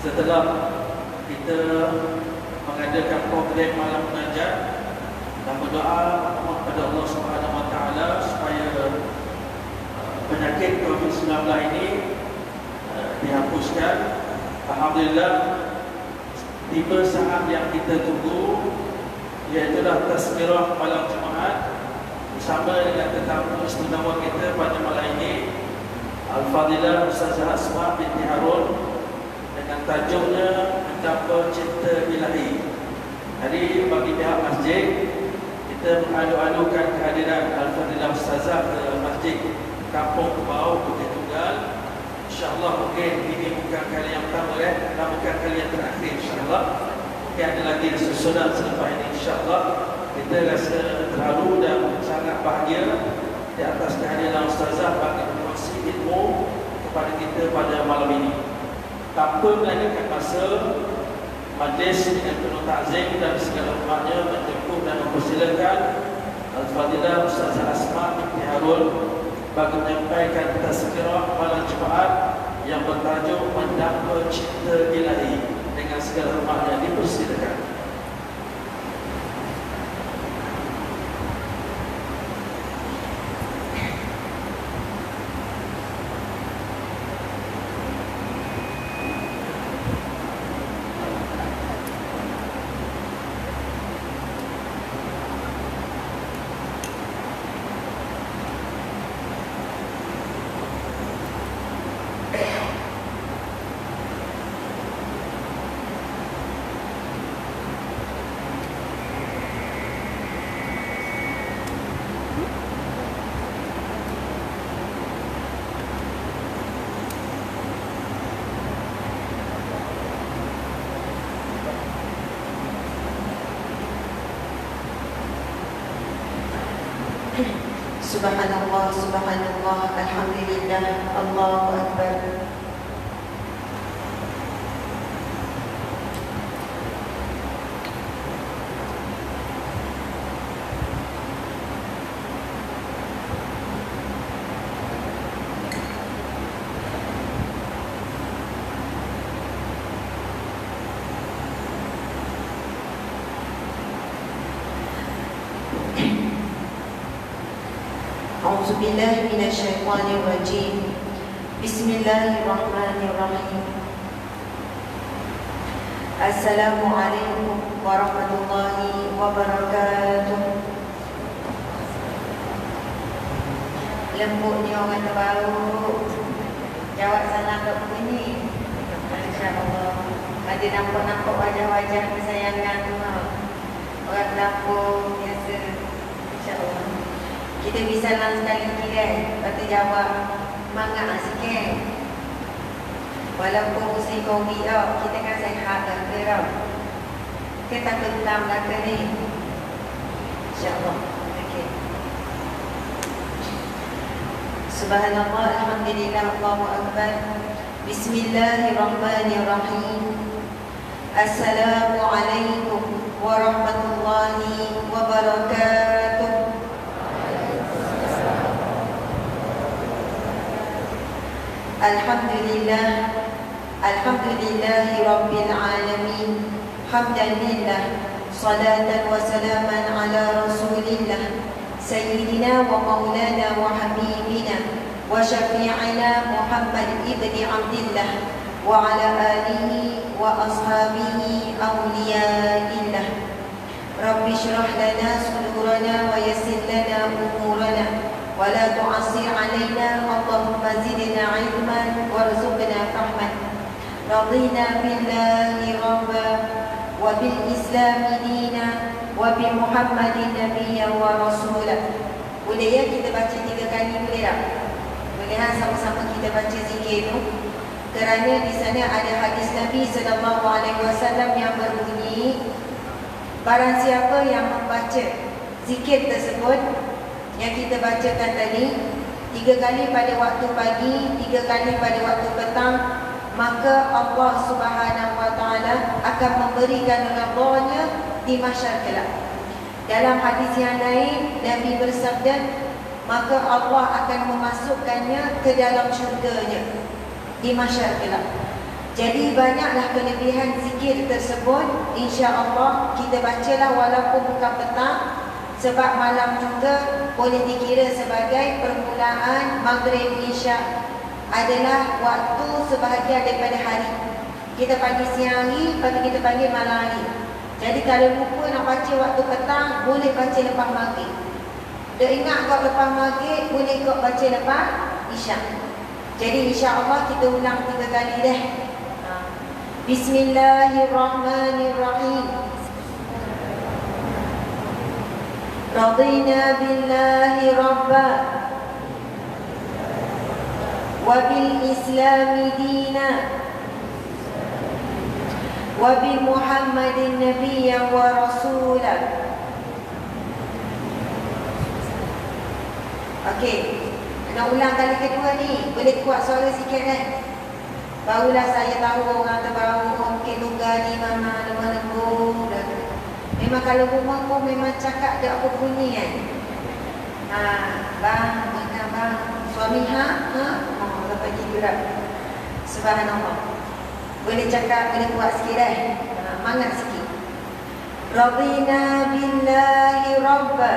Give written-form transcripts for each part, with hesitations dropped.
Setelah kita mengadakan program malam munajat dan berdoa kepada Allah Subhanahu Wa Taala supaya penyakit COVID-19 ini dihapuskan. Alhamdulillah, tiba saat yang kita tunggu, iaitulah tazkirah malam Jumaat bersama dengan tetamu istimewa kita pada malam ini, Al-Fadilah Ustazah Asma binti Harun, dengan tajuknya Betapa Cinta Ilahi. Jadi bagi pihak masjid, kita mengadu-adukan kehadiran Al-Fadilah Ustazah ke masjid Kampung Kebau, Bukit Tunggal. InsyaAllah mungkin ini bukan kali yang pertama dan bukan kali yang terakhir, insyaAllah. Mungkin ada lagi susunan selepas ini, insyaAllah. Kita rasa terharu dan sangat bahagia di atas kehadiran Ustazah bagi berkongsi ilmu kepada kita pada malam ini. Tanpa melanggarkan masa, majlis dengan penuh ta'zim dan segala hormatnya menjemput dan mempersilakan Al-Fadilah Ustazah Asma binti Harun bagi menyampaikan tazkirah malam Jumaat yang bertajuk Betapa Cinta Ilahi. Dengan segala hormatnya dipersilakan. Subhanallah, subhanallah, alhamdulillah, Allahu Akbar. A'udzubillahi minasyaitonir rajim. Bismillahirrahmanirrahim. Assalamualaikum warahmatullahi wabarakatuh. Lembutnya orang terbaru jawab salam kat begini. Masya-Allah. Ada nampak-nampak wajah-wajah kesayangan orang dapur biasa. Insya-Allah. Kita bisa lang sekali kira, kata jawab semangat sikit. Walaupun musim COVID kita kan sehat dan geram. Kita tentam kata ni. InsyaAllah. Okay. Subhanallah, alhamdulillah, Allahu Akbar. Bismillahirrahmanirrahim. Assalamualaikum warahmatullahi wabarakatuh. Alhamdulillah, alhamdulillahi rabbil alamin. Hamdan lillah, salatan wa salaman ala rasulillah, sayyidina wa maulana wa habibina wa syafi'ina Muhammad ibni Abdillah wa ala alihi wa ashabihi awliyaillah. Rabbi syrah lana sudurana wa yassir lana umurana ولا تعصر علينا اللهم زدنا علما وارزقنا فهما. رضينا بالله ربا وبالإسلام دينا وبمحمد نبيا ورسولا. Boleh ya kita baca 3 kali, boleh tak? Boleh sama-sama kita baca zikir tu. Kerana di sana ada hadis Nabi SAW yang berbunyi, barang siapa yang membaca zikir tersebut yang kita bacakan tadi 3 kali pada waktu pagi, 3 kali pada waktu petang, maka Allah Subhanahu Wa Taala akan memberikan ridha-Nya di mahsyar kelak. Dalam hadis yang lain Nabi bersabda, maka Allah akan memasukkannya ke dalam syurga-Nya di mahsyar kelak. Jadi banyaklah kelebihan zikir tersebut. InsyaAllah kita bacalah walaupun bukan petang, sebab malam juga boleh dikira sebagai permulaan maghrib isya, adalah waktu sebahagian daripada hari. Kita panggil siang hari, lepas tu kita panggil malam hari. Jadi kalau lupa nak baca waktu petang, boleh baca lepas maghrib. Dah ingat kau lepas maghrib, boleh kau baca lepas isya. Jadi insya-Allah kita ulang 3 kali dah. Bismillahirrahmanirrahim. Radina billahi rabba wa bil islami dina wa bi Muhammadin nabiyyan wa rasulah. Okey, nak ulang kali kedua ni. Boleh kuat suara sikit kan? Barulah saya tahu orang terbaru mungkin tunggal ni mana lembut. Memang kalau rumah pun memang cakap tak apa bunyi kan. Bang, mana bang? Suami lepas gitu dah. Subhanallah. Boleh cakap, boleh buat sikit dah. Mangat sikit. Radina billahi rabba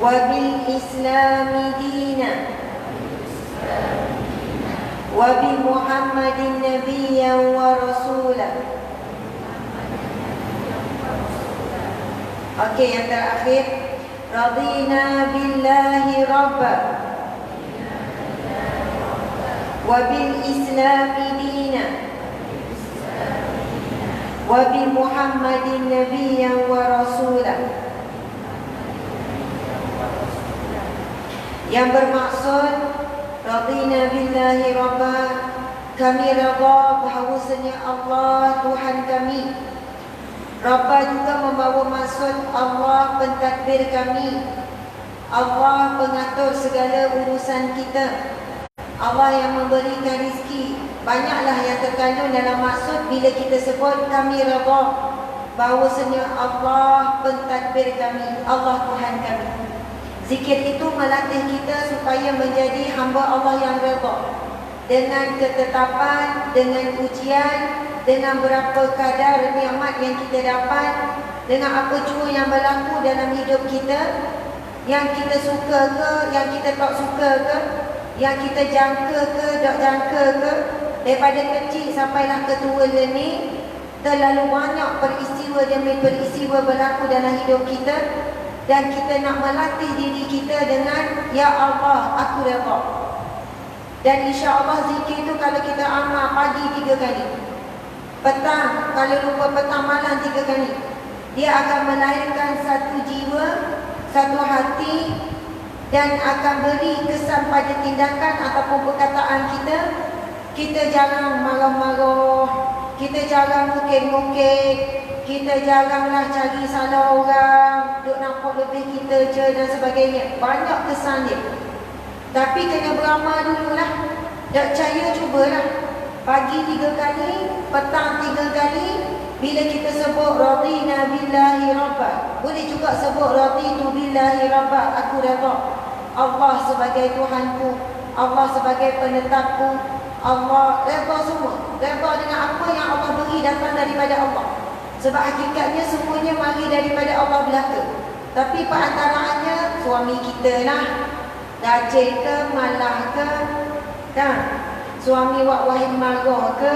wa bil islami dina wa bi Muhammadin nabiyyan wa rasulah. Okey, yang terakhir. Radina billahi rabba wa bil islami dina wa bi Muhammadin nabiyyan wa rasulah. Yang bermaksud radina billahi rabba, kami redha bahawasanya Allah Tuhan kami. Rabba juga membawa maksud Allah pentadbir kami, Allah pengatur segala urusan kita, Allah yang memberikan rezeki. Banyaklah yang terkandung dalam maksud bila kita sebut kami redha bahawasanya Allah pentadbir kami, Allah Tuhan kami. Zikir itu melatih kita supaya menjadi hamba Allah yang redha, dengan ketetapan, dengan ujian, dengan berapa kadar nikmat yang kita dapat, dengan apa jua yang berlaku dalam hidup kita, yang kita suka ke, yang kita tak suka ke, yang kita jangka ke, tak jangka ke. Daripada kecil sampailah ke tua ni, terlalu banyak peristiwa demi peristiwa berlaku dalam hidup kita, dan kita nak melatih diri kita dengan ya Allah, aku redha. Dan insya-Allah zikir itu kalau kita amal pagi 3 kali, petang, kalau lupa petang malam 3 kali, dia akan melahirkan satu jiwa, satu hati, dan akan beri kesan pada tindakan ataupun perkataan kita. Kita jangan marah-marah, kita jangan mungkit-mungkit, kita janganlah cari salah orang, duk nampak lebih kita je dan sebagainya. Banyak kesan dia. Tapi kena beramal dululah. Tak percaya, cubalah. Pagi 3 kali, petang 3 kali. Bila kita sebut radina billahi rabba, boleh juga sebut raditu billahi rabba, aku redha Allah sebagai Tuhanku, Allah sebagai penetapku, Allah redha semua. Redha dengan apa yang Allah beri datang daripada Allah. Sebab hakikatnya semuanya mari daripada Allah belaka. Tapi perantaranya suami kita lah, rajin ke, malah ke, kan? Suami wahid marah ke,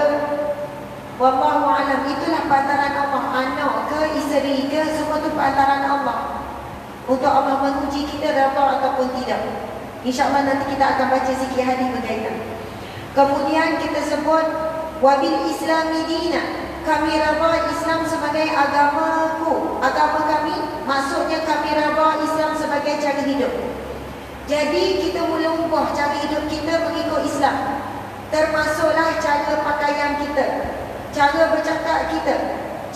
wallahu alam, itulah perantaran Allah. Anak ke, isteri ke, semua tu perantaran Allah, untuk Allah menguji kita redha ataupun tidak. InsyaAllah nanti kita akan baca sikit hadis berkaitan. Kemudian kita sebut wabil islami dina, kami redha Islam sebagai agamaku, agama kami. Maksudnya kami redha Islam sebagai cara hidup. Jadi kita mula ubah cara hidup kita mengikut Islam. Termasuklah cara pakaian kita, cara bercakap kita,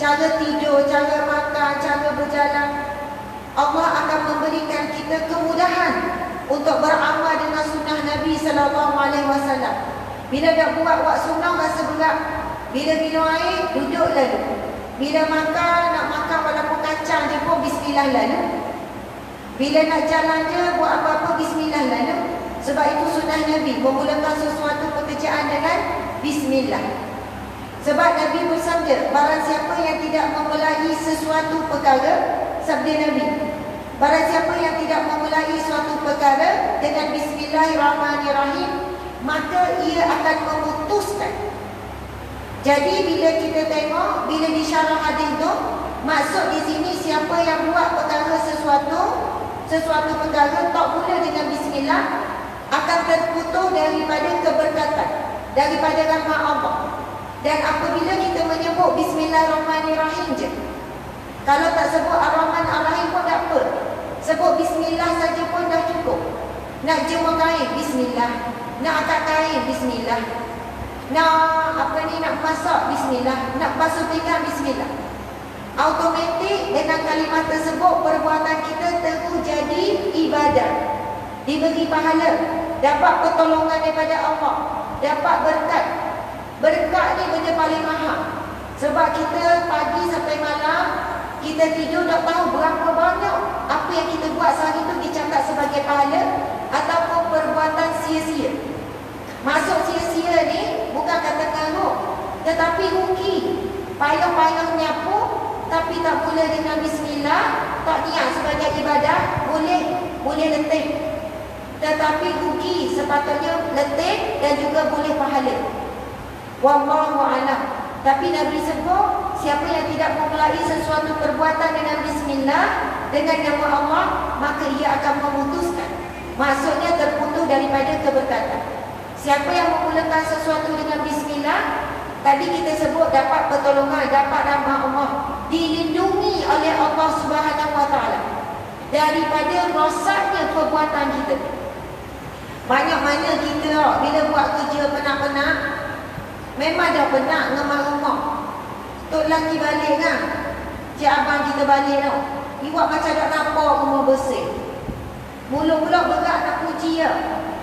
cara tidur, cara makan, cara berjalan. Allah akan memberikan kita kemudahan untuk beramal dengan sunnah Nabi SAW. Bila dah buat sunnah rasa berat. Bila minum air, duduk lalu. Bila makan, nak makan walaupun kacang je pun bismillah lalu. Bila nak jalan je, buat apa-apa bismillah lalu. Sebab itu sunnah Nabi, memulakan sesuatu bismillah. Sebab Nabi bersabda, barang siapa yang tidak memulai sesuatu perkara, sabda Nabi, barang siapa yang tidak memulai suatu perkara dengan bismillahirrahmanirrahim, maka ia akan memutuskan. Jadi bila kita tengok, bila disyarah hadis tu, maksud di sini siapa yang buat perkara sesuatu perkara tak mula dengan bismillah, akan terputus daripada keberkatan, daripada rahmat Allah. Dan apabila kita menyebut bismillahirrahmanirrahim je, kalau tak sebut ar-Rahman ar-Rahim pun tak apa, sebut bismillah saja pun dah cukup. Nak jemur kain, bismillah. Nak angkat kain, bismillah. Nak masak, bismillah. Nak basuh pinggan, bismillah. Automatik dengan kalimat tersebut, perbuatan kita terus jadi ibadah, diberi pahala, dapat pertolongan daripada Allah, dapat berkat. Berkat ni benda paling mahal. Sebab kita pagi sampai malam, kita tidur tak tahu berapa banyak apa yang kita buat sehari tu dicatat sebagai pahala ataupun perbuatan sia-sia. Maksud sia-sia ni bukan kata karuk, tetapi rugi. Payah-payah nyapu tapi tak mula dengan bismillah, tak niat sebagai ibadah, boleh letih. Tetapi rugi, sepatutnya letih dan juga boleh pahala. Wallahu a'lam. Tapi Nabi sebut, siapa yang tidak memulai sesuatu perbuatan dengan bismillah, dengan nama Allah, maka ia akan memutuskan. Maksudnya terputus daripada keberkatan. Siapa yang memulakan sesuatu dengan bismillah, tadi kita sebut dapat pertolongan, dapat rahmat Allah, dilindungi oleh Allah Subhanahu wa taala daripada rosaknya perbuatan kita. Banyak mana kita bila buat kerja penat-penat, memang dah penat ngemak-ngemak. Tok lelaki balik kan, cik abang kita balik tau, iwak macam tak nampak rumah bersih. Mula-mula berat nak puji ya.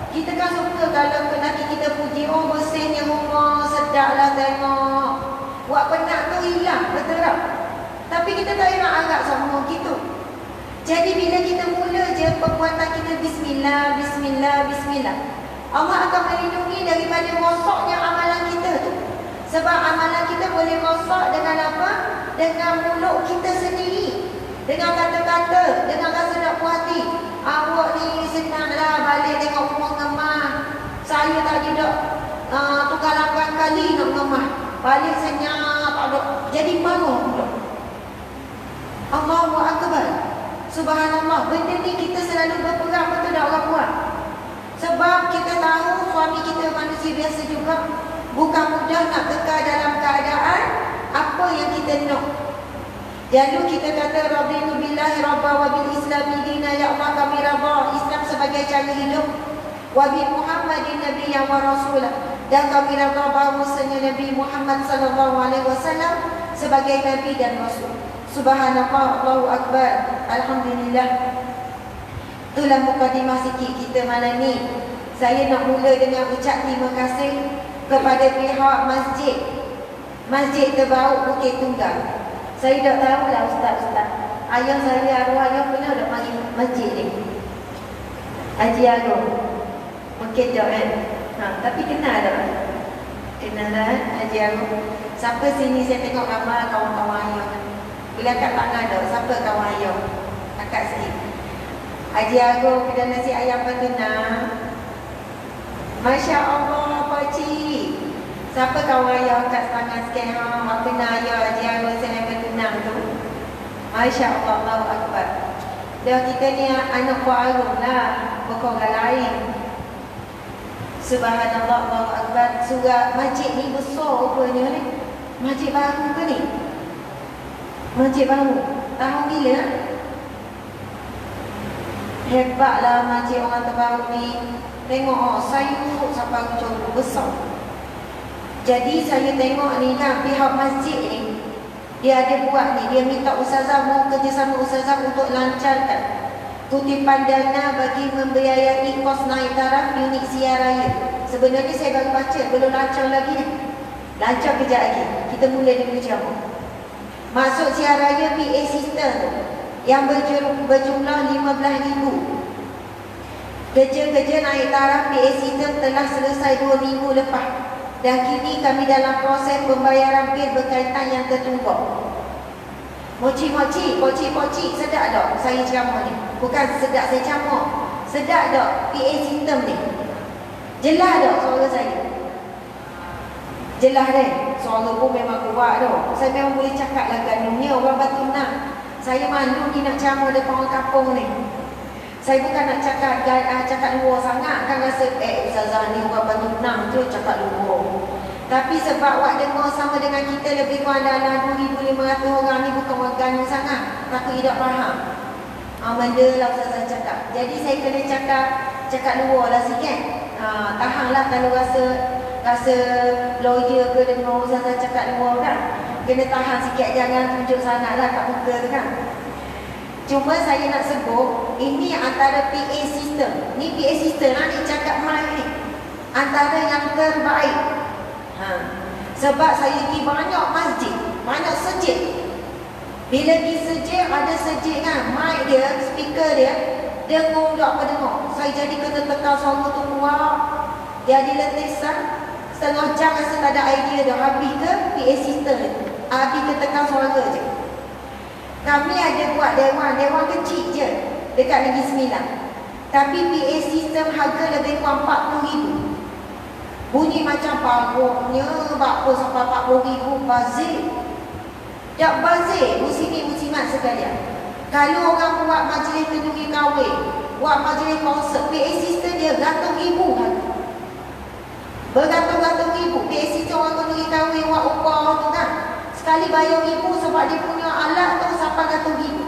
Kita kan suka kalau lelaki kita puji, oh bersihnya rumah, sedap lah tengok. Buat penat tu hilang, betul tak? Tapi kita tak nak agak sama gitu. Jadi bila kita mula je perbuatan kita bismillah, bismillah, bismillah, Allah akan melindungi daripada rosaknya amalan kita tu. Sebab amalan kita boleh rosak dengan apa? Dengan mulut kita sendiri, dengan kata-kata, dengan rasa nak puas hati. Awak ni senanglah balik tengok rumah ngemah. Saya tadi dah tukar 8 kali nak ngemah, balik senyap, tak ada. Jadi marah pula. Allahu Akbar. Subhanallah. Benda ni kita selalu berperang, betul tak orang buat? Sebab kita tahu suami kita manusia biasa juga, bukan mudah nak kekal dalam keadaan apa yang kita nak. Lalu kita kata raditu billahi rabba wa bil islami dina, ya Allah kami raba Islam sebagai cara hidup, wa bi Muhammadin nabiyyan wa rasulah, dan kami raba bahawasanya Nabi Muhammad sallallahu alaihi wasallam sebagai nabi dan rasul. Subhanallah, Allahu akbar, alhamdulillah. Itulah mukadimah sikit kita malam ni. Saya nak mula dengan ucap terima kasih kepada pihak Masjid Terbaik Bukit Tunggal. Saya dah tahulah ustaz-ustaz, ayah saya, arwah ayah pernah dah mari masjid ni, Haji Agong mungkin tak kan? Tapi kenal tak? Kenal lah Haji Agong. Siapa sini saya tengok ramai kawan-kawan ayah. Bila kat tangan dah, siapa kawan ayah? Angkat sikit. Haji Agong pidana nasi ayam berkenal. Masya Allah pakcik. Siapa kawan ayah kat tangan sikit? Apa kenal ayah Haji Agong saya berkenal tu. Masya Allah, Allahu Akbar. Dah kita ni anak buah Agong lah, bukan orang lain. Subhanallah, Allahu Akbar. Surah masjid ni besar rupanya ni. Masjid baru ke ni? Masjid baru. Tahun bila? Hebatlah masjid orang terbaru ni. Tengok sayur sampai ujung besar. Jadi saya tengok ni kan, pihak masjid ni dia ada buat ni, dia minta ustazah mau kerjasama ustazah untuk lancarkan kutipan dana bagi membiayai kos naik taraf unit siar raya. Sebenarnya saya baru baca, belum lancar lagi. Lancar kejap lagi. Kita mula dulu jam. Maksud siar raya PA system tu yang berjumlah 15,000. Kerja-kerja naik taraf PA system telah selesai 2 minggu lepas. dan kini kami dalam proses pembayaran bil berkaitan yang tertunggak. Moci-moci, poci-poci, sedap tak saya ceramah ni? Bukan sedap saya ceramah, sedap tak PA sistem ni? Jelas tak suara saya? Jelas deh, suara pun memang kuat dah. Saya memang boleh cakap lah gandungnya orang Batu Enam. Saya malu ni nak ceramah depan orang kampung ni. Saya bukan nak cakap luar sangat, kan rasa ustazah ni orang Batu Enam tu cakap luar. Tapi sebab awak dengar sama dengan kita lebih kurang dalam 2,500 orang ni bukan orang gandung sangat. Takut tidak faham. Benda lah ustazah cakap. Jadi saya kena cakap luar lah sikit. Tahanlah kalau rasa lawyer ke dengar ustazah cakap luar kan. Kena tahan sikit, jangan tunjuk sangat lah kat muka tu kan. Cuma saya nak sebut, ini antara PA system. Ni PA system lah ni cakap mic ni. Antara yang terbaik. Sebab saya pergi banyak masjid, banyak sejid. Bila pergi sejid, ada sejid kan, mic dia, speaker dia, dengung tak apa dengar. Saya jadi kena tekan suara tu kuat. Jadi letisan, setengah jam rasa tak ada idea dah. Habis ke PA system ni, habis ke tekan suara je. Kami ada buat dewan kecil je dekat Negeri Sembilan. Tapi PA system harga lebih kurang 40,000. Bunyi macam bagusnya, bakpo sampai 40,000 bazir. Tak bazir, muslimin-muslimat sekalian. Kalau orang buat majlis kenduri kahwin, buat majlis konsert, PA system dia ratus-ribu harga. Beratus-ratus ribu. PA system orang kenduri kahwin, buat upah tu kan. Sekali bayar ribu sebab dia punya alat tu sampai ratus ribu.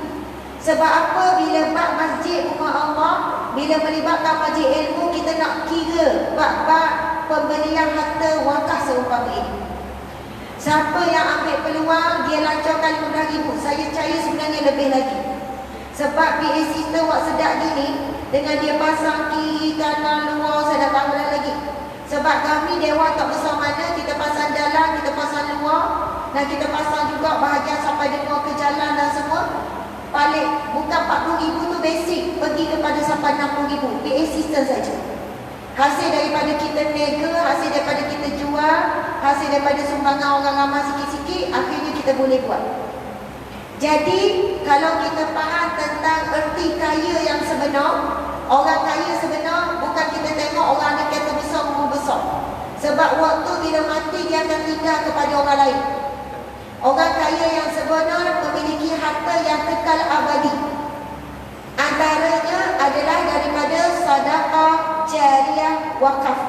Sebab apa? Bila bab masjid rumah Allah, bila melibatkan majlis ilmu, kita nak kira bab-bab pembelian harta wakaf seumpama ini. Siapa yang ambil peluang, dia lancarkan 15,000. Saya percaya sebenarnya lebih lagi. Sebab PA system buat sedap gini, dengan dia pasang kiri, kanan, luar, saya dah tahu lagi. Sebab kami dewan tak besar mana, kita pasang dalam, kita pasang luar, dan kita pasang juga bahagian sampai dengar ke jalan dan semua. Paling bukan 40,000 tu basic, pergi kepada sampai 60,000. PA system saja. Hasil daripada kita niaga, hasil daripada kita jual, hasil daripada sumbangan orang ramai sikit-sikit, akhirnya kita boleh buat. Jadi, kalau kita faham tentang erti kaya yang sebenar, orang kaya sebenar bukan kita tengok orang ada kereta besar, rumah besar. Sebab waktu bila mati dia akan tinggal kepada orang lain. Orang kaya yang sebenar memiliki harta yang kekal abadi. Antaranya adalah daripada sedekah jariah wakaf.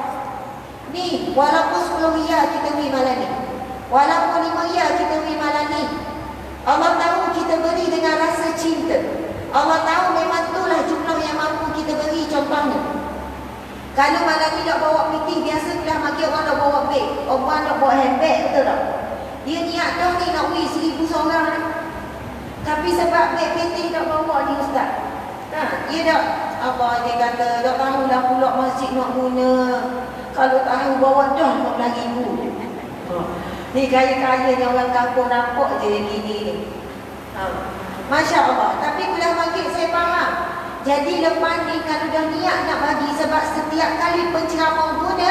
Ni walaupun 10 riyal kita beri malam ni, walaupun 5 riyal kita beri malam ni, Allah tahu kita beri dengan rasa cinta. Allah tahu memang itulah jumlah yang mampu kita beri. Contohnya, kalau malam ni nak bawa meeting, biasa kelas maki orang nak bawa beg, orang nak bawa handbag, betul tak? Dia niat dah ni nak beri 1,000 seorang ni. Tapi sebab beg meeting nak bawa ni ustaz, dia dah apa dia kata, tak tahulah pula masjid nak guna. Kalau tahu bawa dah 15,000. Ni kaya-kayanya orang kampung nampak je gini ni. Masya Allah. Tapi kuliah maghrib saya faham. Jadi lepas ni kalau dah niat nak bagi, sebab setiap kali penceramah guna,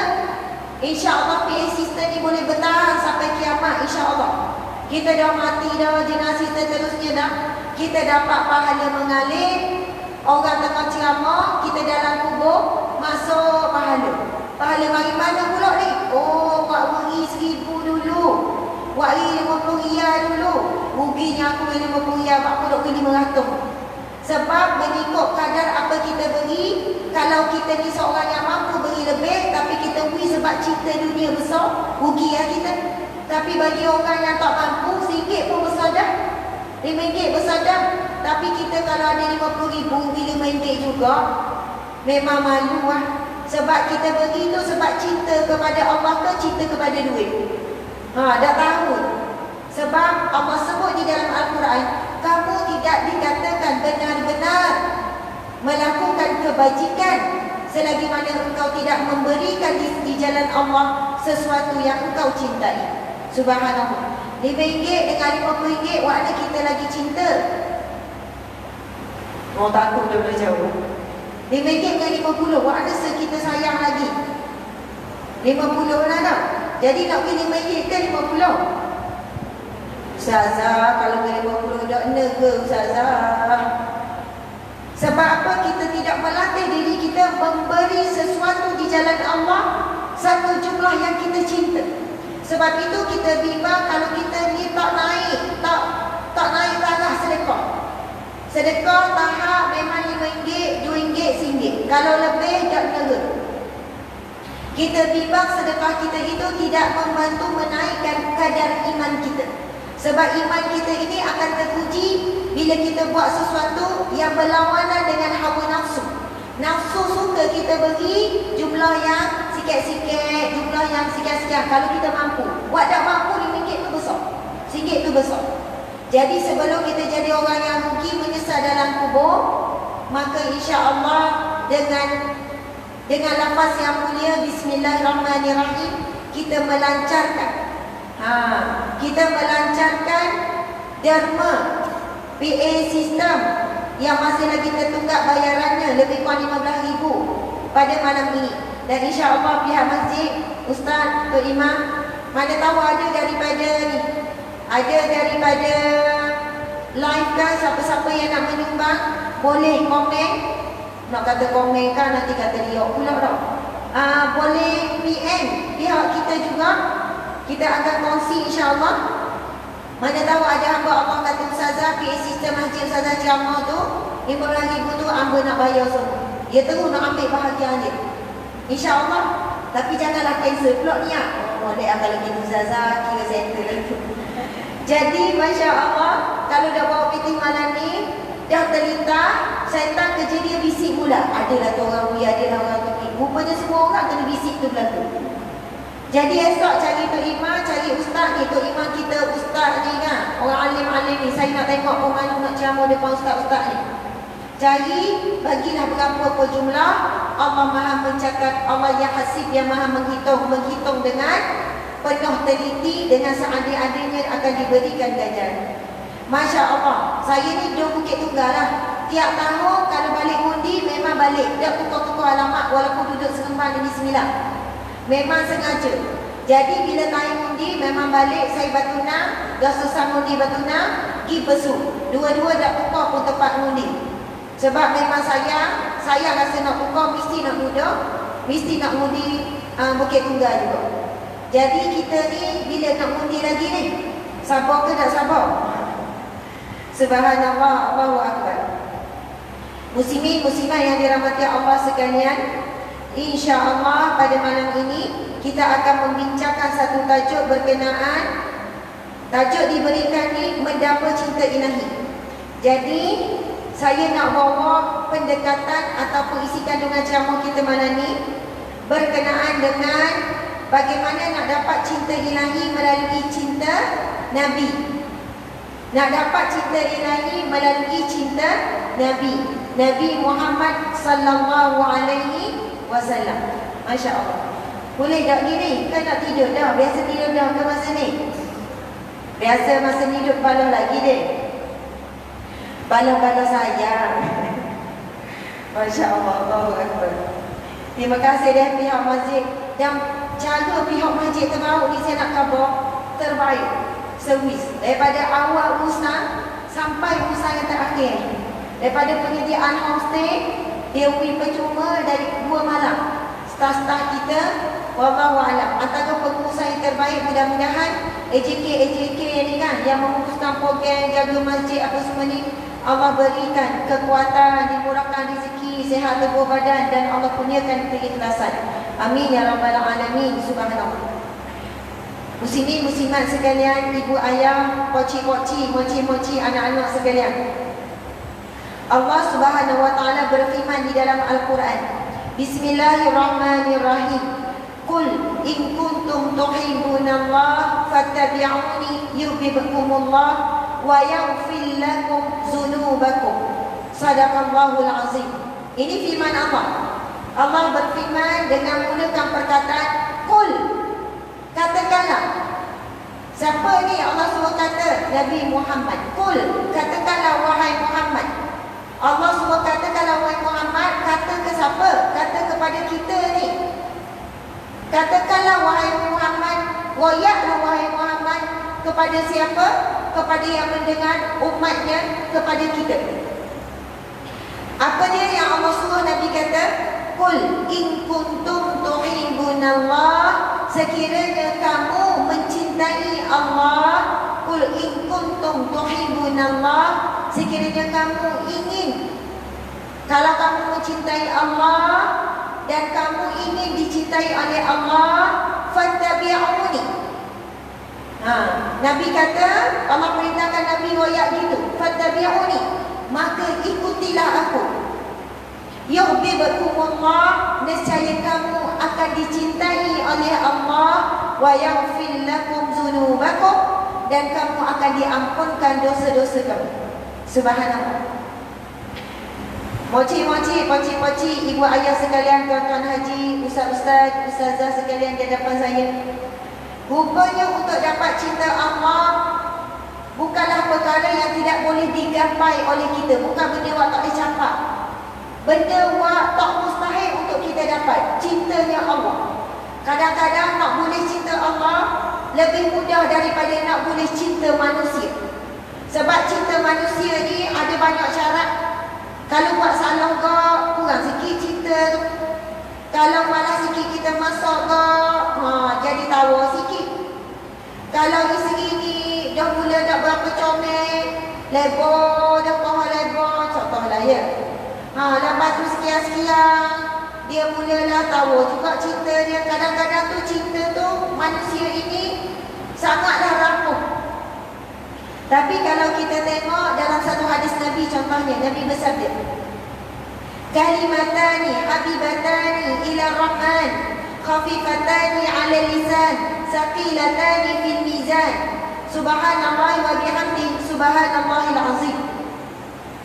insya-Allah PA system ni boleh bertahan sampai kiamat, insya-Allah. Kita dah mati dah, jenazah seterusnya dah, kita dapat pahala mengalir. Orang tengah ceramah, kita dalam kubur, masuk pahala. Pahala mari mana pula ni? Oh, buat beri 1,000 dulu, buat beri 50 riyal dulu. Ruginya aku beri 50 riyal, aku duk ke 500. Sebab mengikut kadar apa kita beri. Kalau kita ni seorang yang mampu beri lebih, tapi kita beri sebab cinta dunia besar, rugi ya kita. Tapi bagi orang yang tak mampu, RM1 pun besar dah, RM5 besar dah. Tapi kita kalau ada 50,000, beri RM5 juga, memang malu lah. Sebab kita beri tu sebab cinta kepada Allah ke cinta kepada duit? Dah tahu. Sebab Allah sebut di dalam Al-Quran, kamu tidak dikatakan benar-benar melakukan kebajikan selagi mana engkau tidak memberikan di jalan Allah sesuatu yang engkau cintai. Subhanallah. RM5 dengan RM50, waktu kita lagi cinta. Mau takut daripada jauh. RM5 dengan RM50, waktu kita sayang lagi. RM50 lah tak? Jadi nak pilih mayit ke 50? Ustazah, kalau boleh 50 dah ke Ustazah? Sebab apa? Kita tidak melatih diri kita memberi sesuatu di jalan Allah satu jumlah yang kita cinta. Sebab itu kita bimbang kalau kita ni tak naik taraf sedekah. Sedekah tahap memang RM5, RM2, RM1. Kalau lebih tak neraka. Kita bimbang sedekah kita itu tidak membantu menaikkan kadar iman kita. Sebab iman kita ini akan teruji bila kita buat sesuatu yang berlawanan dengan hawa nafsu. Nafsu suka kita beri jumlah yang sikit-sikit, jumlah yang sikit-sikit. Kalau kita mampu. Buat tak mampu, RM5 tu besar. RM1 tu besar. Jadi sebelum kita jadi orang yang rugi menyesal dalam kubur, maka insya-Allah dengan lafaz yang mulia Bismillahirrahmanirrahim, kita melancarkan derma PA sistem yang masih lagi tertunggak bayarannya lebih kurang RM15,000 pada malam ini. Dan insya-Allah pihak masjid, Ustaz, Tok Imam, mana tahu ada daripada live kan, siapa-siapa yang nak menyumbang boleh komen. Nak kata komen kan nanti kata dia pula dah. Boleh PM pihak kita juga. Kita akan kongsi insya-Allah. Mana tahu ada hamba Allah kata Ustazah, PA sistem masjid Ustazah ceramah tu RM15,000 tu hamba nak bayar semua. Dia terus nak ambil bahagian dia, insya-Allah. Tapi janganlah cancel pula niat. Boleh kalau kita Ustazah kira settle. Jadi Masya Allah, kalau dah bawa PT malam ni, dah terlintas, syaitan kerja dia bisik mula. Adalah tu orang ni, adalah orang tu ni. Rupanya semua orang kena bisik tu berlaku. Jadi esok cari Tok Imam, cari Ustaz ni. Tok Imam kita Ustaz ni kan, orang alim-alim ni. Saya nak tengok pun malu nak ceramah depan Ustaz-Ustaz ni. Cari, bagilah berapa jumlah. Allah Maha mencatat, Allah yang hasib, yang Maha menghitung dengan penuh teliti, dengan seadil-adilnya akan diberikan ganjaran. Masya Allah, saya ni duduk Bukit Tunggal lah. Tiap tahun kalau balik undi memang balik. Tak tukar-tukar alamat walaupun duduk seremban di Bismillah. Memang sengaja. Jadi bila time undi memang balik saya Batu Enam. Dah selesai undi Batu Enam, pergi Besu. Dua-dua dah tukar pun tempat undi. Sebab memang saya rasa nak tukar mesti nak duduk, mesti nak undi Bukit Tunggal juga. Jadi kita ni bila nak undi lagi ni, sabar ke tak sabar? Subhanallah, Allahu Akbar. Muslimin muslimat yang dirahmati Allah sekalian, insya-Allah pada malam ini kita akan membincangkan satu tajuk berkenaan, tajuk diberikan ni mendamba cinta ilahi. Jadi saya nak bawa pendekatan ataupun isi kandungan ceramah kita malam ni berkenaan dengan bagaimana nak dapat cinta ilahi melalui cinta Nabi. Nak dapat cinta ilahi melalui cinta Nabi Muhammad sallallahu alaihi wasallam. Masya-Allah. Boleh tak gini? Kan nak tidur dah. Biasa tidur dah ke masa ni? Biasa masa ni duduk bala lagi deh. Bala-bala sayang. Masya-Allah, Allahu Akbar. Terima kasih deh pihak masjid. Dan cara pihak masjid terbaik ni saya nak khabar terbaik. Servis daripada awal usaha sampai usaha yang terakhir. Daripada penyediaan homestay, dia beri percuma dari 2 malam. Staf-staf kita, wallahu alam, antara pengusaha yang terbaik. Mudah-mudahan AJK ni kan yang memutuskan program jaga masjid apa semua ni, Allah berikan kekuatan, dimurahkan rezeki, sihat tubuh badan, dan Allah kurniakan keikhlasan. Amin ya rabbal alamin. Subhanallah. Muslimin muslimat sekalian, ibu ayah, poci-poci, moci-moci, anak-anak sekalian, Allah Subhanahu wa taala berfirman di dalam Al-Quran, Bismillahirrahmanirrahim. Qul in kuntum tuhibbunallaha fattabi'uni yuhibbukumullah wa yaghfir lakum dzunubakum. Sadaqallahul azim. Ini firman Allah. Allah berfirman dengan menggunakan perkataan qul. Katakanlah. Siapa ni Allah suruh kata? Nabi Muhammad. Qul, katakanlah wahai Muhammad. Allah suruh katakanlah wahai Muhammad. Kata ke siapa? Kata kepada kita ni. Katakanlah wahai Muhammad, Kepada siapa? Kepada yang mendengar, umatnya, kepada kita. Apa dia yang Allah suruh? Nabi kata, Qul in kuntum tuhibbunallah, sekiranya kamu mencintai Allah. Qul in kuntum tuhibbunallah, sekiranya kamu ingin, kalau kamu mencintai Allah dan kamu ingin dicintai oleh Allah, fattabi'uni. Nabi kata, Allah perintahkan Nabi royak gitu, fattabi'uni, maka ikutilah aku. Yuhibbukumullah, nescaya kamu akan dicintai oleh Allah, wa yaghfir lakum dzunubakum, dan kamu akan diampunkan dosa-dosa kamu. Subhanallah. Moci-moci, poci-poci, ibu ayah sekalian, tuan-tuan haji, ustaz-ustaz, ustazah sekalian di hadapan saya, rupanya untuk dapat cinta Allah bukanlah perkara yang tidak boleh digapai oleh kita. Bukan benda yang tak boleh capai, benda yang tak mustahil untuk kita dapat. Cintanya Allah, kadang-kadang nak boleh cinta Allah lebih mudah daripada nak boleh cinta manusia. Sebab cinta manusia ni ada banyak syarat. Kalau buat salah ke, kurang sikit cinta. Kalau malah sikit kita masak ke, jadi tawar sikit. Kalau isteri ni dah mula dah berapa comel, lebar, dah paha lebar, contohlah ya. Lepas tu sekian-sekian, dia mulalah tawar juga cinta dia. Kadang-kadang tu cinta tu manusia ini sangatlah rapuh. Tapi kalau kita tengok dalam satu hadis Nabi, contohnya Nabi bersabda, kalimatani habibatani ila rahman, khafifatani ala lisan, saqilatani fil mizan, subhanallah wa bihamdi, subhanallahil azim.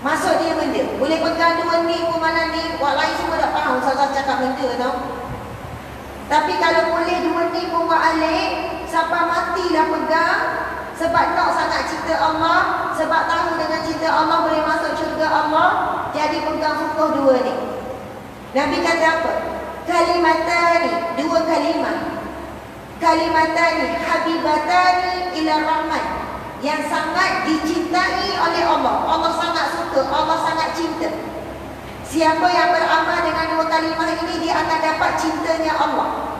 Maksud dia benda boleh pegang dua ni pun malam ni, orang lain semua tak faham Ustazah cakap benda tau. Tapi kalau boleh dua ni pun buat alik, sampai matilah pegang. Sebab nak sangat cinta Allah, sebab tahu dengan cinta Allah boleh masuk syurga Allah, jadi pegang hukum dua ni. Nabi kata apa? Kalimatani, dua kalimah. Kalimatani habibatani ila rahman, yang sangat dicintai oleh Allah. Allah sangat suka, Allah sangat cinta. Siapa yang beramal dengan dua kalimah ini, dia akan dapat cintanya Allah.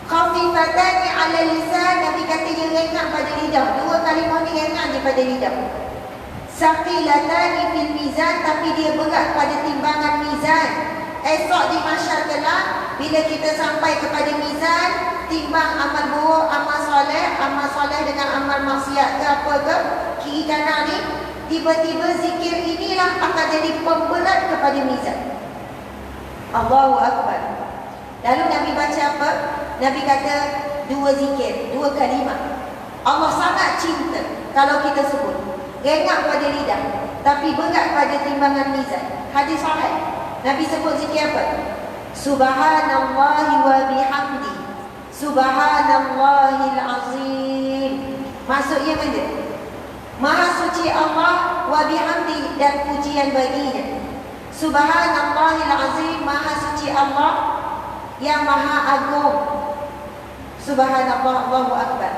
Khafifatani ala lisan, Nabi kata dia ringan pada lidah. Dua kalimah ni ringan daripada lidah. Saqilatani fil mizan, tapi dia berat pada timbangan mizan. Esok di mahsyar kelak, bila kita sampai kepada mizan, timbang amal buruk, amal soleh dengan amal maksiat ke apa ke, kiri kanan ni, tiba-tiba zikir inilah akan jadi pemberat kepada mizan. Allahu Akbar. Lalu Nabi baca apa? Nabi kata dua zikir, dua kalimah. Allah sangat cinta kalau kita sebut. Ringan pada lidah, tapi berat pada timbangan mizan. Hadis sahih. Nabi sebut zikir apa? Subhanallahi wa bihamdi, subhanallahil azim. Maksudnya benda, Maha suci Allah, wa bihamdi, dan pujian baginya. Subhanallahil azim, Maha suci Allah yang Maha agung. Subhanallah, Allahu Akbar.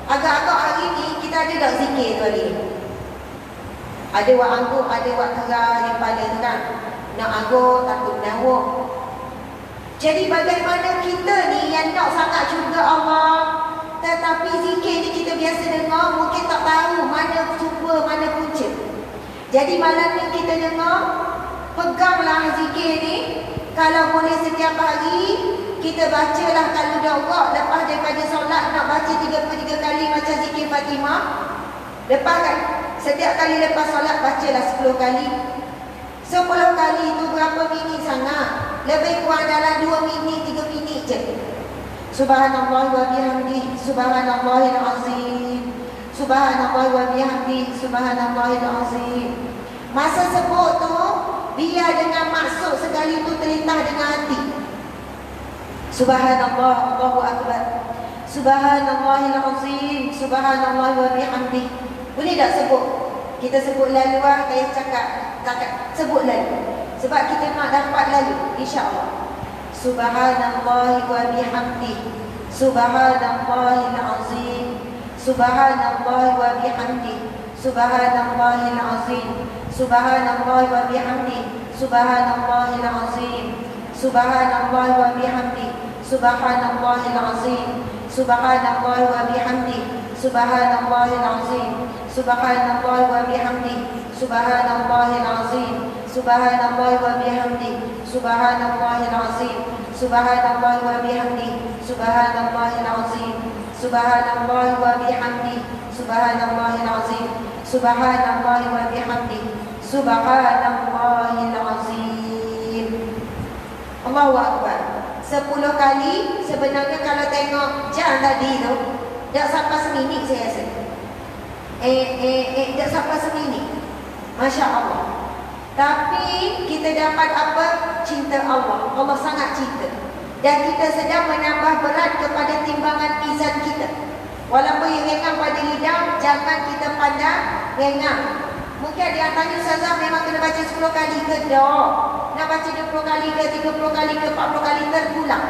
Agak-agak hari ni kita ada tak zikir tu hari ni? Ada wak anggur, ada wak kerah yang pada tu kan. Nak anggur, takut menawak. Jadi bagaimana kita ni yang nak sangat syurga Allah, tetapi zikir ni kita biasa dengar, mungkin tak tahu mana sumber, mana punca. Jadi malam ni kita dengar, peganglah zikir ni. Kalau boleh setiap hari kita bacalah, kalau dah wak lepas daripada solat nak baca 33 kali macam zikir Fatimah. Lepas kan, setiap kali lepas solat bacalah 10 kali. 10 kali itu berapa minit sangat? Lebih kurang dalam 2 minit, 3 minit je. Subhanallah wa bihamdi, subhanallahil azim, subhanallah wa bihamdi, subhanallahil azim. Masa sebut tu, biar dengan maksud sekali tu terlintas dengan hati. Subhanallah, Allahu Akbar, subhanallahil azim, subhanallah wa bihamdi. Boleh tak sebut? Kita sebut lalu lah, saya cakap sebut lalu. Sebab kita nak dapat lalu, insya-Allah. Subhanallah wa bihamdi, subhanallahil azim, Subhanallah wa bihamdi, Subhanallahil azim, Subhanallah wa bihamdi, Subhanallahil azim, Subhanallah wa bihamdi, Subhanallahil azim, Subhanallah wa bihamdi, Subhanallahil azim, Subhanallah wa bihamdi, Subhanallahil azim, Subhanallah wa bihamdi, Subhanallahil azim, Subhanallah wa bihamdi, Subhanallahil azim, Subhanallah wa bihamdi, Subhanallahil azim, Subhanallah wa bihamdi, Subhanallahil azim. Allahu Akbar. 10 kali. Sebenarnya kalau tengok jam tadi tu, tak sampai seminit saya rasa. Tak sampai seminit. Masya Allah. Tapi kita dapat apa? Cinta Allah. Allah sangat cinta. Dan kita sedang menambah berat kepada timbangan mizan kita. Walaupun yang ringan pada lidah, jangan kita pandang ringan. Mungkin ada yang tanya, Ustazah memang kena baca 10 kali ke? Tak. Nak baca 20 kali ke, 30 kali ke, 40 kali terpulang.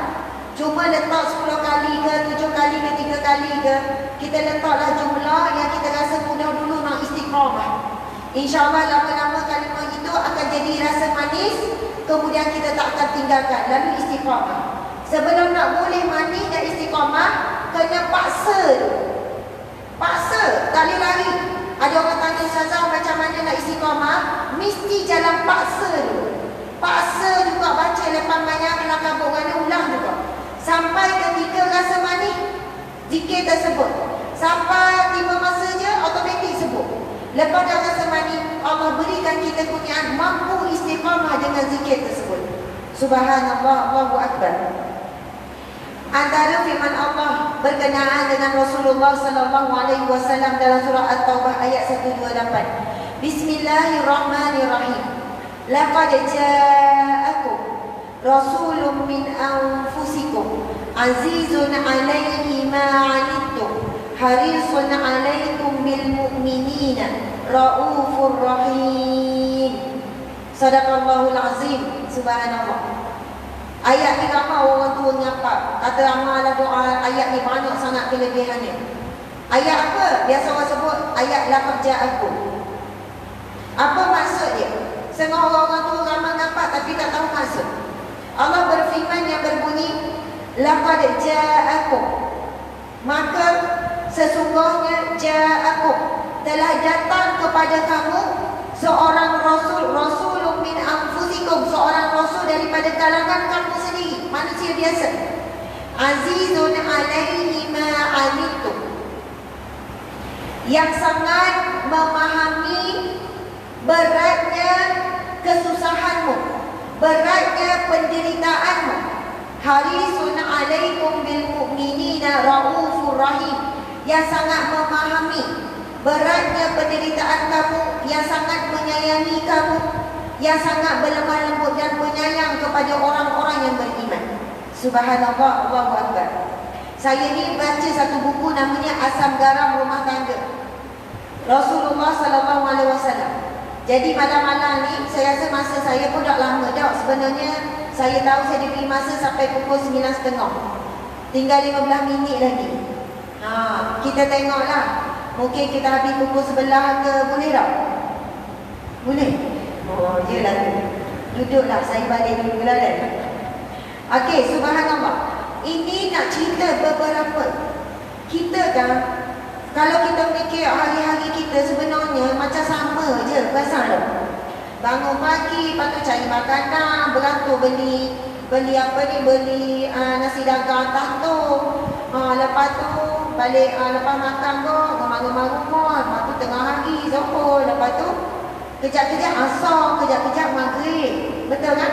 Cuma letak 10 kali ke, 7 kali ke, 3 kali ke, kita letaklah jumlah yang kita rasa mudah dulu nak istiqamah. InsyaAllah lama-lama kalimah itu akan jadi rasa manis, kemudian kita tak akan tinggalkan. Lalu istiqamah. Sebelum nak boleh manis dan istiqamah, kena paksa. Paksa, tak boleh lari. Ada orang tanya, Ustazah macam mana nak istiqamah? Mesti jalan paksa dulu. Paksa juga baca lepas banyak kelam kabut kerana ulang juga. Sampai ketika rasa manis, zikir tersebut. Sampai tiba masa je, automatik sebut. Lepas dah rasa manis, Allah berikan kita kurniaan mampu istiqamah dengan zikir tersebut. Subhanallah, Allahu Akbar. Antara firman Allah berkenaan dengan Rasulullah sallallahu alaihi wasallam dalam surah At-Taubah ayat 128. Bismillahirrahmanirrahim. Laqad ja'akum rasulun min anfusikum azizun 'alaihi ma 'anittum harisun 'alaikum bil mu'minina raufur rahim. Sadaqallahul azim. Subhanallah. Ayat ni ramai orang tua nyapa. Kata amalah doa, ayat ni banyak sangat kelebihannya. Ayat apa? Biasa orang sebut ayat laqad ja'akum. Apa maksud dia? Setengah orang tua ramai nyapa tapi tak tahu maksud. Allah berfirman yang berbunyi laqad ja'akum. Maka sesungguhnya ja'akum telah datang kepada kamu seorang rasul, rasulun min anfusikum, seorang rasul daripada kalangan kamu sendiri, manusia biasa. Azizun 'alaihi ma 'anittum, yang sangat memahami beratnya kesusahanmu, beratnya penderitaanmu. Harisun 'alaikum bil mu'minina raufur rahim, yang sangat memahami beratnya penderitaan kamu, yang sangat menyayangi kamu, yang sangat berlemah lembut dan penyayang kepada orang-orang yang beriman. Subhanallah, Allahu Akbar. Saya ni baca satu buku namanya Asam Garam Rumah Tangga, Rasulullah sallallahu alaihi wasallam. Jadi malam-malam ni saya rasa masa saya pun dah lama dah. Sebenarnya saya tahu saya diberi masa sampai pukul 9.30. Tinggal 15 minit lagi. Kita tengoklah. Mungkin kita habis pukul 11 ke, boleh tak? Boleh? Oh, yelah tu. Duduklah, saya balik dulu lah kan. Okey, subhanallah. Ini nak cerita beberapa. Kita kan, kalau kita fikir hari-hari kita sebenarnya macam sama je pasal. Bangun pagi, lepas tu cari makanan, beratur beli apa ni, beli nasi dagang tantung. Lepas tu balik, lepas makan rumah-rumah, lepas tu tengah hari zuhur, lepas tu kejap-kejap asar, kejap-kejap maghrib. Betul kan?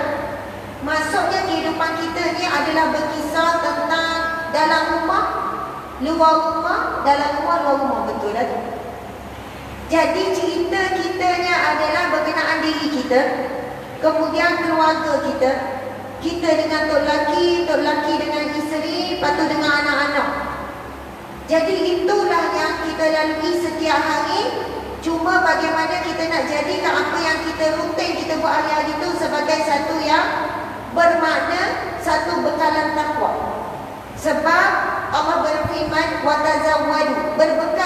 Maksudnya kehidupan kita ni adalah berkisar tentang dalam rumah, luar rumah, dalam rumah, luar rumah. Betul lah tu. Jadi cerita kitanya adalah berkenaan diri kita, kemudian keluarga kita, kita dengan tok laki dengan isteri, lepas tu dengan anak-anak. Jadi itulah yang kita lalui setiap hari. Cuma bagaimana kita nak jadikan apa yang kita rutin kita buat hari-hari itu sebagai satu yang bermakna, satu bekalan takwa. Sebab Allah berfirman, "Wa tazawwadu", berbekal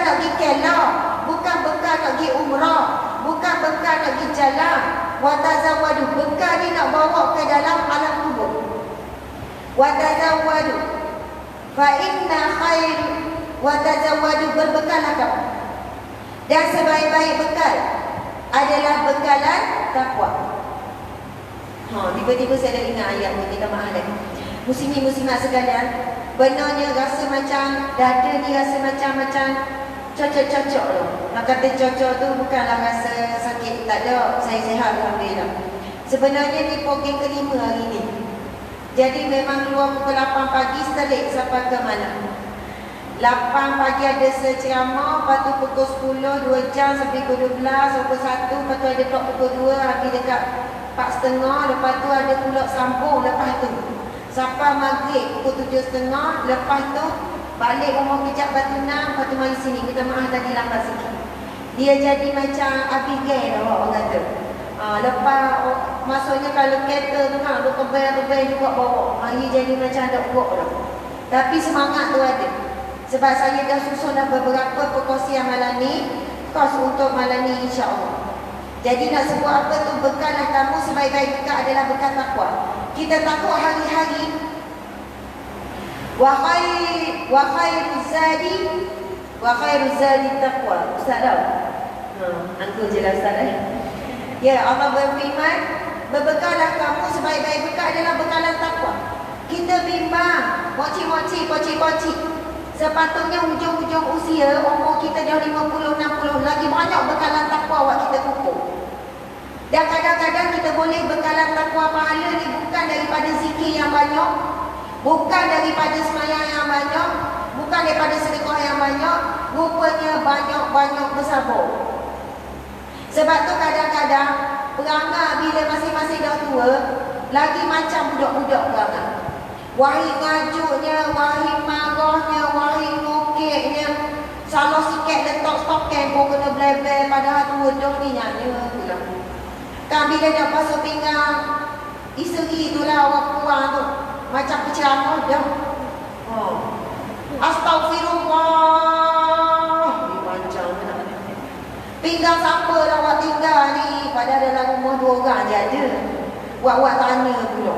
nak pergi kelah, bukan bekal nak pergi umrah, bukan bekal nak pergi jalan. Watazawwadu, bekal ni nak bawa ke dalam alam kubur. Watazawwadu fa inna khair, watazawwadu, berbekallah kamu. Dan sebaik-baik bekal adalah bekalan takwa. Tiba-tiba saya dah ingat ayat ni, minta maaf lagi. Muslimin-muslimat sekalian, benarnya rasa macam dada ni rasa macam cocok-cocok tu. Nak kata cocok tu bukanlah rasa sakit, tak ada. Saya sihat alhamdulillah. Sebenarnya ni program kelima hari ni. Jadi memang keluar pukul 8 pagi setelik sampai ke mana? 8 pagi ada seceramah, lepas tu pukul 10 2 jam sampai pukul 12, pukul 1, lepas tu ada pukul 2 habis dekat 4.30, lepas tu ada pula sambung lepas tu sampai maghrib pukul 7.30, lepas tu balik rumah kejap Batu 6, lepas tu mari sini. Minta maaf tadi lambat sikit. Dia jadi macam Abigail lah orang kata. Lepas maksudnya kalau kereta tu kan duk kebel juga bawa. Mari jadi macam ada urut dah. Tapi semangat tu ada. Sebab saya dah susun dah beberapa perkongsian malam ni, kos untuk malam ni insya-Allah. Jadi nak sebut apa tu, bekallah kamu, sebaik-baik bekal adalah bekal takwa. Kita takut hari-hari. Wa khairuz zadi taqwa. Ustaz tahu? Angku je lah Ustaz Ya, Allah berfirman, berbekallah kamu, sebaik-baik bekal adalah bekalan takwa. Kita bimbang, moci-moci, poci-poci. Sepatutnya hujung-hujung usia, umur kita dah 50, 60, lagi banyak bekalan takwa awak kita kumpul. Dan kadang-kadang kita boleh bekalan takwa pahala ni bukan daripada zikir yang banyak, bukan daripada sembahyang yang banyak, bukan daripada sedekah yang banyak, rupanya banyak-banyak bersabar. Sebab tu kadang-kadang perangai bila masing-masing dah tua, lagi macam budak-budak perangai. Wahai ngajuknya, wahai marahnya, wahai ngokeknya, salah sikit letak stoken pun kena bleh-bleh, padahal tua dah ni nyanyi pula. Kan bila dah basuh pinggang, isteri tu lah orang puan tu macam penceramah dah. Astagfirullah. Macam mana? Pinggang siapa lah awak tinggal ni? Padahal dalam rumah 2 orang je ada. Awak tanya pula.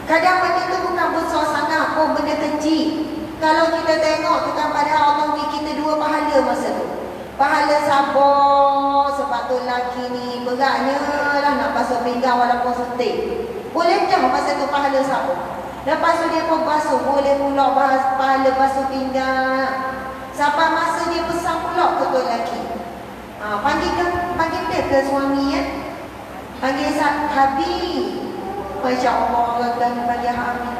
Kadang benda tu bukan besar sangat pun, benda kecil. Kalau kita tengok tu kan, padahal Allah beri kita 2 pahala masa tu. Pahala sabar, sebab tu lelaki ni beratnya lah nak basuh pinggang walaupun setik. Boleh dah masa tu pahala sabar. Lepas tu dia pun basuh, boleh pula pahala basuh pinggang. Sampai masa dia pesan pula ke tu lelaki. Panggil dia ke suami ya. Panggil Habib. Masya Allah, dan panggil Habib.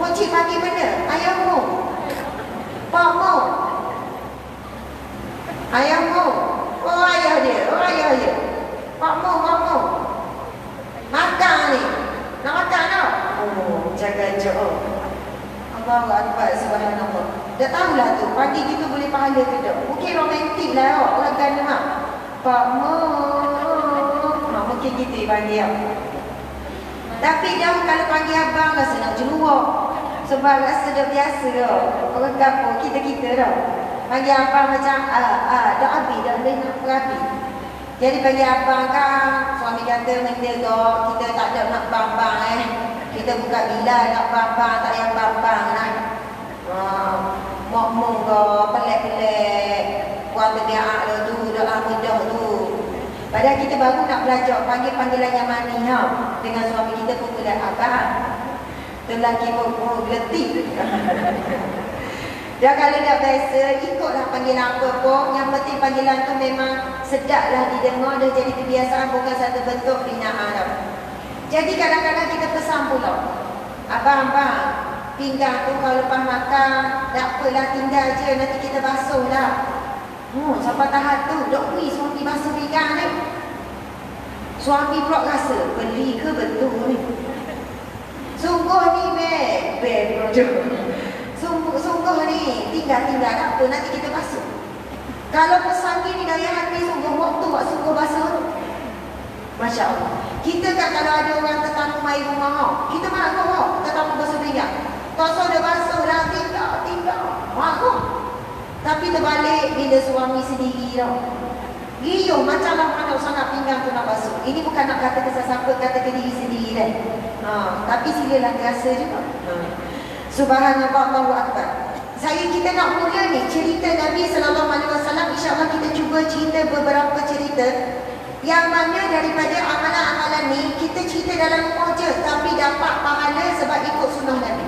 Mocik panggil mana? Ayahmu. Pakmu. Ayahmu. Oh ayah dia, Pakmu. Makan ni. Nak makan tak? Jaga je. Allahu Akbar, subhanallah. Dah tahulah tu, pagi kita boleh pahala ke tak? Mungkin romantik lah orang kan mak. Pakmu. Mungkin kita panggil. Tapi dah kalau panggil abang rasa nak jeluak. Sebab rasa dah biasa dah. Orang kampung kita dah. Panggil abang macam dah habis dah boleh nak berapi. Jadi panggil abang kan, suami kata benda dah, kita tak ada nak bambang Kita buka bila nak bambang, tak payah bambang lah. Mok-mok dah, pelik-pelik. Buat berbiak dah tu, dah lama dah tu. Padahal kita baru nak belajar panggil-panggilan yang manis dengan suami kita pun boleh abang. Tu lelaki pun geletik. Dan kalau dah biasa, ikutlah panggilan apa pun. Yang penting panggilan tu memang sedaplah didengar, dah jadi kebiasaan, bukan satu bentuk binaan. Jadi kadang-kadang kita pesan pula, abang, pinggang tu kalau lepas makan, tak apalah tinggal je, nanti kita basuh lah. Sampai tahap tu, dok wui suami basuh pinggang ni. Suami pula rasa, beli ke betul ni? Sungguh ni beb Sungguh ni, tinggal tak apa, nanti kita basuh. Kalau pesan gini dari hati sungguh, waktu buat sungguh basuh. Masya Allah. Kita kan kalau ada orang tetamu mai rumah, kita marah tetamu basuh pinggang. Tak usah dia basuh dah, tinggal. Marah. Tapi kita balik bila suami sendiri tau. Riuh macam lah mana sangat pinggang tu nak basuh. Ini bukan nak kata ke sesiapa, kata ke diri sendiri kan. Tapi silalah terasa juga. Subhanallah, Allahu Akbar. Kita nak mula ni cerita Nabi SAW. InsyaAllah kita cuba cerita beberapa cerita yang mana daripada amalan-amalan ni kita cerita dalam rumah je, tapi dapat pahala sebab ikut sunnah Nabi.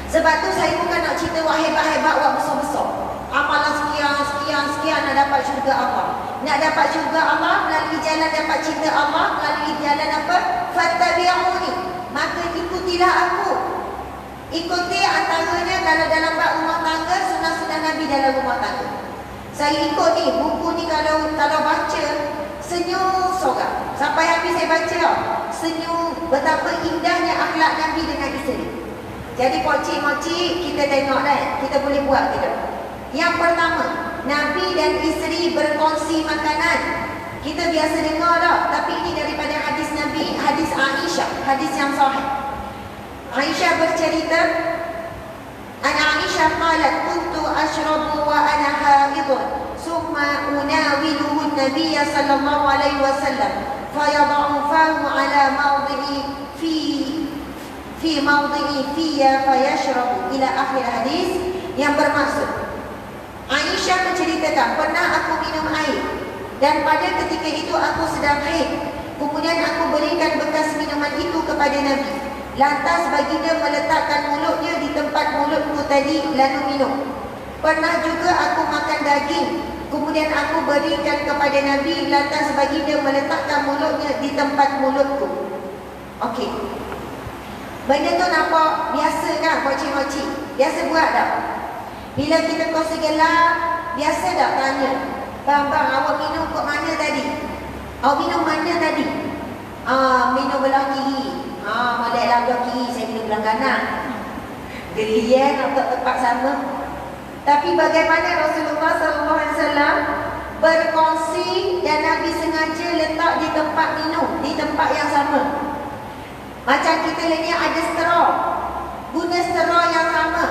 Sebab tu saya bukan nak cerita wah hebat-hebat, wah besar-besar. Amalan sekian nak dapat syurga Allah. Nak dapat syurga Allah melalui jalan dapat cinta Allah, melalui jalan apa? Fattabi'uni. Maka ikutilah aku. Ikuti antaranya kalau dalam bab rumah tangga, sunnah-sunnah Nabi dalam rumah tangga. Saya ikut ni, buku ni kalau baca, senyum sorang. Sampai habis saya baca, senyum betapa indahnya akhlak Nabi dengan isteri. Jadi pocik-mocik kita tengok kan, kita boleh buat tidak? Yang pertama, Nabi dan isteri berkongsi makanan. Kita biasa dengar tak? Tapi ini daripada hadis Nabi, hadis Aisyah, hadis yang sahih. Aisyah bercerita, Aisyah qalat kuntu ashrabu wa ana haidun summa unawiluhu an-nabiy sallallahu alaihi wasallam fayad'u fahu ala mawdi'i fi mawdi'i fiyya fayashrabu ila akhir hadis, yang bermaksud Aisyah menceritakan pernah aku minum air dan pada ketika itu aku sedang haid, kemudian aku berikan bekas minuman itu kepada Nabi. Lantas baginda meletakkan mulutnya di tempat mulutku tadi lalu minum. Pernah juga aku makan daging, kemudian aku berikan kepada Nabi. Lantas baginda meletakkan mulutnya di tempat mulutku. Okey. Benda tu nampak biasa kan, pocik-pocik? Biasa buat tak? Bila kita kongsi gelap, biasa tak tanya, bang, awak minum kok mana tadi? Awak minum mana tadi? Minum belah kiri. Maliklah belah kiri, saya minum belah kanan. Gelian atau tempat sama. Tapi bagaimana Rasulullah SAW berkongsi dan Nabi sengaja letak di tempat minum, di tempat yang sama. Macam kita ni ada straw, guna straw yang sama.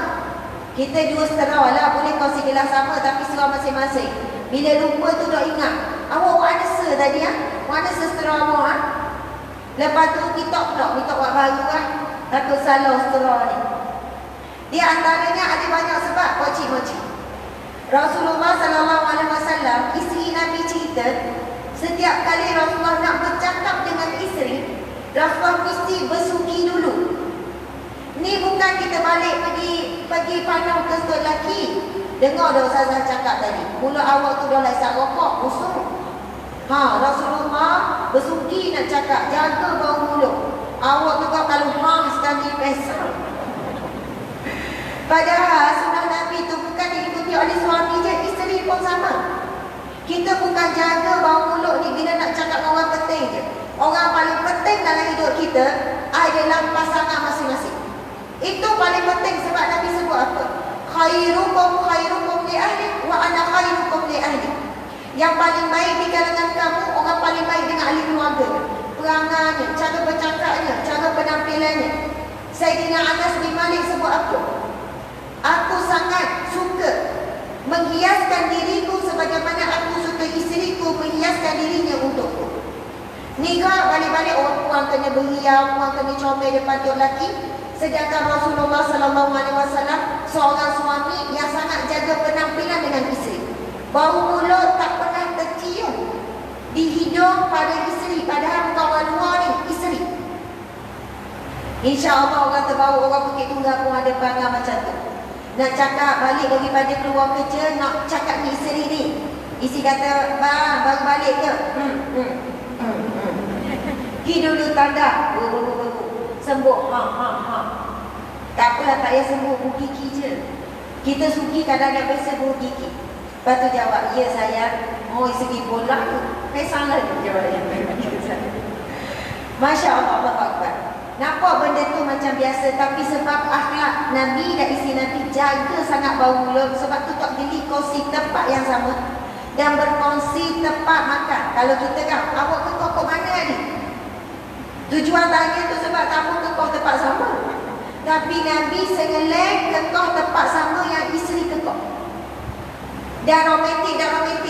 Kita dua straw lah, boleh kongsi gelas sama tapi straw masing-masing. Bila lupa tu dah ingat, awak ada se tadi mana se straw awak Lepas tu kita buat baru lah. Takut salah straw ni. Di antaranya ada banyak sebab, pocik-pocik. Rasulullah SAW, isteri Nabi cerita, setiap kali Rasulullah nak bercakap dengan isteri, Rasulullah mesti bersugi dulu. Ni bukan kita balik pergi pandang ke stok lelaki. Dengar dah Ustazah cakap tadi, mulut awak tu dah laisat rokok, musuh. Rasulullah bersugi nak cakap, jaga bau mulut. Awak tu kalau sekali pesal. Padahal sunnah Nabi tu bukan diikuti oleh suami je, isteri pun sama. Kita bukan jaga bau mulut ni bila nak cakap dengan orang penting je. Orang paling penting dalam hidup kita adalah pasangan masing-masing. Itu paling penting sebab Nabi sebut apa? Khairukum li ahli wa ana khairukum li ahli. Yang paling baik di kalangan kamu, orang paling baik dengan ahli keluarga. Perangainya, cara bercakapnya, cara penampilannya. Sayyidina Anas bin Malik sebut apa? Aku sangat suka menghiaskan diriku sebagaimana aku suka isteriku menghiaskan dirinya untukku. Nikah balik-balik orang kena beriam, orang kena comel depan tu lelaki. Sedangkan Rasulullah SAW seorang suami yang sangat jaga penampilan dengan isteri. Bau mulut tak pernah tercium di hidung pada isteri, padahal bukan orang luar ni, isteri. InsyaAllah orang terbawa, orang Bukit Tunggal pun ada perangai macam tu. Nak cakap balik daripada keluar kerja, nak cakap ni isteri ni. Isteri kata, bang, baru balik ke? Pergi dulu tanda. Sembuh. Tak apalah, tak payah sembuh, gigi je. Kita suki kadang-kadang biasa gigi. Lepas tu jawab, ya sayang. Oh, segi bola tu. Salah dia jawab. Masya Allah, Allah Akbar. Nampak benda tu macam biasa, tapi sebab akhlak Nabi dan isteri Nabi jaga sangat bau mulut. Sebab tu tak geli kongsi tempat yang sama dan berkongsi tempat makan. Kalau kita kan, awak kekok mana ni? Tujuan tanya tu sebab tamu kekok tempat sama. Tapi Nabi sengeleng kekok tempat sama yang isteri kekok. Dan romantik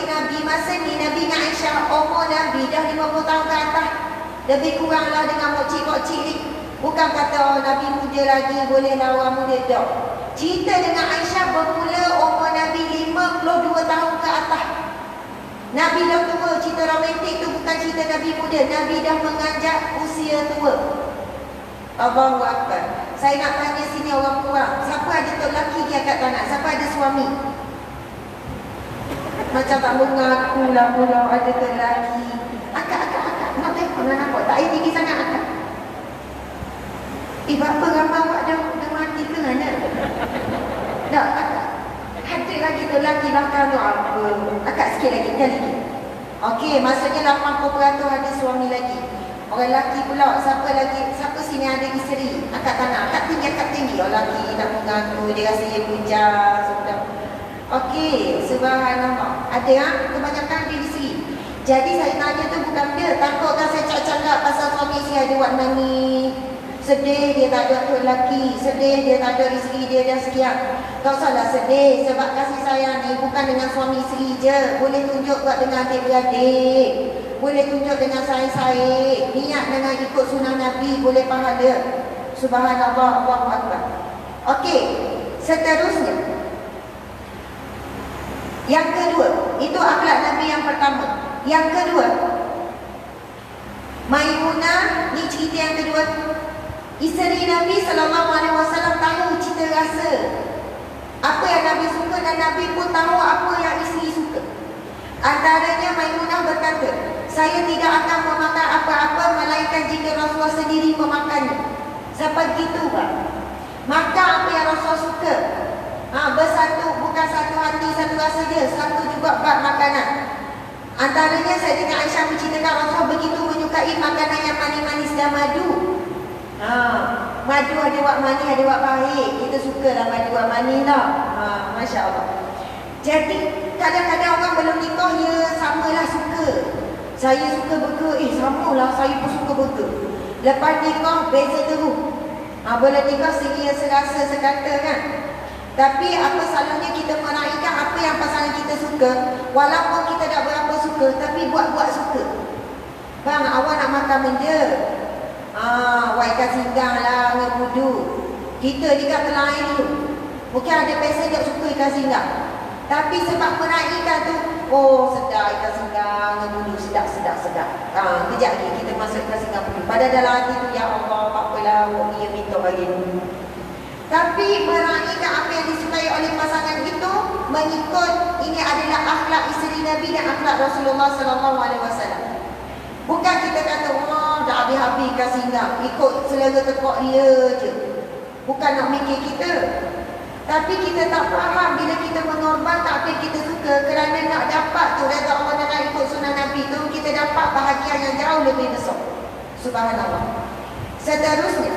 Nabi masa ni, Nabi dengan Aisyah, umur Nabi dah 50 tahun ke atas. Lebih kuranglah dengan mokcik-mokcik ni. Bukan kata Nabi muda lagi, bolehlah orang muda. Tak. Cerita dengan Aisyah bermula umur Nabi 52 tahun ke atas. Nabi dah tua. Cerita romantik tu bukan cerita Nabi muda. Nabi dah menganjak usia tua. Allahu Akbar. Saya nak tanya sini orang kurang, siapa ada tok lelaki dia angkat tangan? Siapa ada suami? Macam tak mengaku lah pula ada tok lelaki. Akak. Nak tengok nak nampak. Tak payah tinggi sangat akak. Bapa ramai awak dah mati ke mana? Tak, akak. Ada lagi tok lelaki belakang tu apa? Akak sikit lagi, kali lagi. Okey, maksudnya 80% ada suami lagi. Orang lelaki pula, siapa sini ada isteri? Akak tanah, akak tinggi. Orang lelaki nak mengaku, dia rasa dia pujas. Okey, subhanallah. Ada kebanyakan dia isteri. Jadi saya tanya tu bukan dia. Takutkan saya cakap pasal suami isteri ada buat nangis. Sedih dia tak ada tok lelaki. Sedih dia tak ada isteri dia dah sekian. Tak salah sedih. Sebab kasih sayang ni bukan dengan suami isteri je. Boleh tunjuk buat dengan adik-beradik. Boleh tunjuk dengan saing-saing. Niat dengan ikut sunnah Nabi, boleh pahala. Subhanallah, Allahu Akbar. Okey, seterusnya. Yang kedua, itu akhlak Nabi yang pertama. Yang kedua, Maimunah, ni cerita yang kedua. Isteri Nabi SAW tahu cita rasa apa yang Nabi suka, dan Nabi pun tahu apa yang isteri suka. Antaranya Maimunah berkata, saya tidak akan memakan apa-apa melainkan jika Rasulullah sendiri memakannya. Sampai gitu Pak. Maka apa yang Rasulullah suka, bersatu, bukan satu hati, satu rasa dia, satu juga bab makanan. Antaranya saya dengan Aisyah menceritakan Rasulullah begitu menyukai makanan yang manis-manis dan madu. Madu ada wak manis, ada wak pahit. Kita sukalah madu wak manis lah. Masya Allah. Jadi kadang-kadang orang belum nikah, ya samalah suka. Saya suka burger, samalah saya pun suka burger. Lepas nikah beza terus. Boleh nikah seria serasa sekata kan. Tapi apa salahnya kita meraihkan apa yang pasangan kita suka. Walaupun kita tak berapa suka, tapi buat-buat suka. Bang, awak nak makan benda, awak ikan singgang lah, ngebudu. Kita dekat lain tu, mungkin ada pesen tak suka ikan singgang, tapi sebab meraihkan tu, sedap ikan singgang, ngebudu, sedap. Kejap lagi kita masuk ikan singgang dulu. Padahal dalam hati tu, ya Allah, tak apalah, awak dia minta bagi dulu. Tapi meraihkan apa yang disukai oleh pasangan itu mengikut, ini adalah akhlak isteri Nabi dan akhlak Rasulullah SAW. Bukan kita kata, dah habis-habis ikan singgang, ikut selera tekuk dia je. Bukan nak mikir kita. Tapi kita tak faham bila kita mengorbankan apa yang kita suka kerana nak dapat tu redha Allah dan nak ikut sunnah Nabi tu, kita dapat bahagia yang jauh lebih besar. Subhanallah. Seterusnya,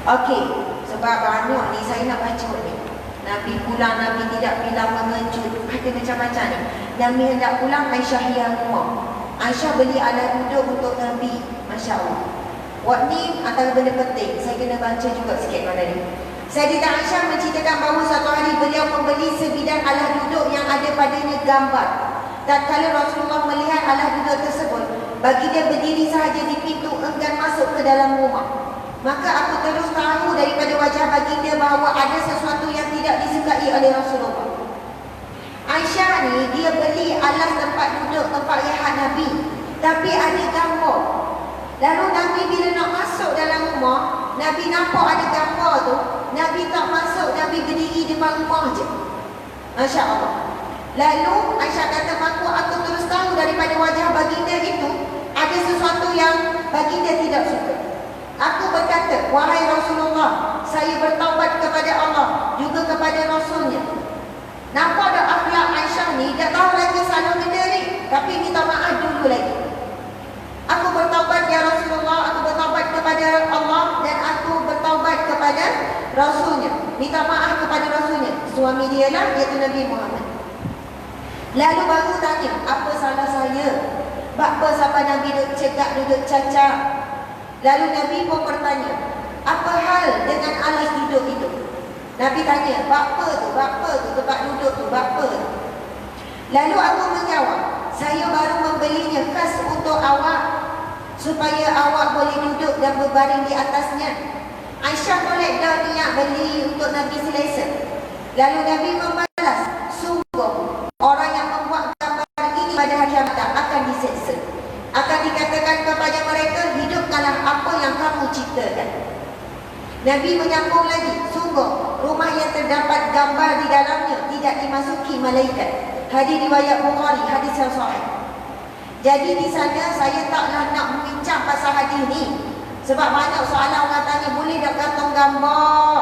okey, sebab banyak ni saya nak baca ni. Nabi pulang, Nabi tidak bilang mengejut. Ada macam-macam ni. Nabi hendak pulang, Aisyah yang rumah. Aisyah beli alat duduk untuk Nabi. Masya Allah. Wak ni antara benda penting, saya kena baca juga sikit pada ni. Sayyidah Aisyah menceritakan bahawa satu hari beliau membeli sebidang alat duduk yang ada padanya gambar. Tatkala Rasulullah melihat alat duduk tersebut, bagi dia berdiri sahaja di pintu, enggan masuk ke dalam rumah. Maka aku terus tahu daripada wajah baginda bahawa ada sesuatu yang tidak disukai oleh Rasulullah. Aisyah ni, dia beli alas tempat duduk, tempat rehat Nabi, tapi ada gambar. Lalu Nabi bila nak masuk dalam rumah, Nabi nampak ada gambar tu, Nabi tak masuk, Nabi berdiri di depan rumah je. Masya Allah. Lalu Aisyah kata, maka aku terus tahu daripada wajah baginda itu ada sesuatu yang baginda tidak suka. Aku berkata, wahai Rasulullah, saya bertaubat kepada Allah, juga kepada Rasulnya. Nampak tak akhlak Aisyah ni, tak tahu lagi salah benda ni, tapi minta maaf dulu lagi. Aku bertaubat ya Rasulullah, aku bertaubat kepada Allah, dan aku bertaubat kepada Rasulnya. Minta maaf kepada Rasulnya. Suami dia lah, iaitu Nabi Muhammad. Lalu baru tanya, apa salah saya? Apa sampai Nabi duduk cekak, duduk cacat? Lalu Nabi pun bertanya, apa hal dengan alas duduk itu? Nabi tanya, "Bapa tu? Tempat duduk tu, bapa tu?" Lalu aku menjawab, "Saya baru membelinya khas untuk awak, supaya awak boleh duduk dan berbaring di atasnya." Aisyah boleh dah niat beli untuk Nabi selesa. Lalu Nabi membalas, "Sungguh orang yang membuat gambar ini pada hari kiamat akan diseksa. Akan dikatakan kepada mereka, hidupkanlah apa yang kamu ciptakan." Nabi menyambung lagi, "Sungguh rumah yang terdapat gambar di dalamnya tidak dimasuki malaikat." Hadis riwayat Bukhari, hadis yang sahih. Jadi di sana saya taklah nak membincang pasal hadis ni, sebab banyak soalan orang tanya, boleh tak gantung gambar?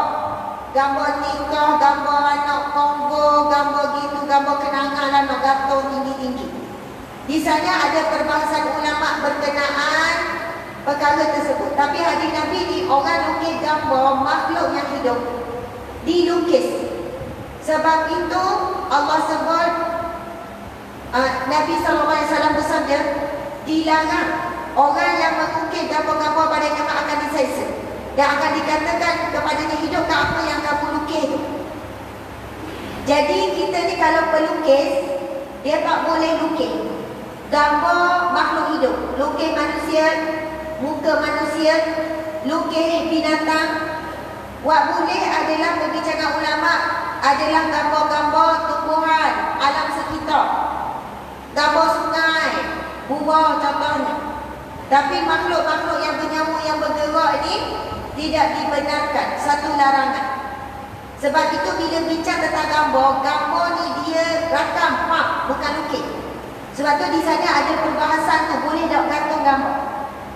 Gambar nikah, gambar anak Kongo, gambar gitu, gambar kenangan lah nak gantung tinggi-tinggi. Di sana ada perbahasan ulama berkenaan perkara tersebut. Tapi hadis Nabi ni, orang lukis gambar makhluk yang hidup, dilukis. Sebab itu Allah sebut, Nabi SAW bersabda, dilarang orang yang mengukir gambar-gambar pada kiamat akan diseksa, dan akan dikatakan kepadanya, hidupkan apa yang kamu lukis tu. Jadi kita ni kalau pelukis, dia tak boleh lukis gambar makhluk hidup, lukis manusia, muka manusia, lukis binatang. What boleh adalah, berbicara ulama, adalah gambar-gambar tumbuhan alam sekitar, gambar sungai, buah contohnya. Tapi makhluk-makhluk yang bernyawa, yang bergerak ni tidak dibenarkan, satu larangan. Sebab itu bila bincang tentang gambar, gambar ni dia rakam, bukan lukis. Sebab tu di sana ada perbahasan tu, boleh tak gantung gambar.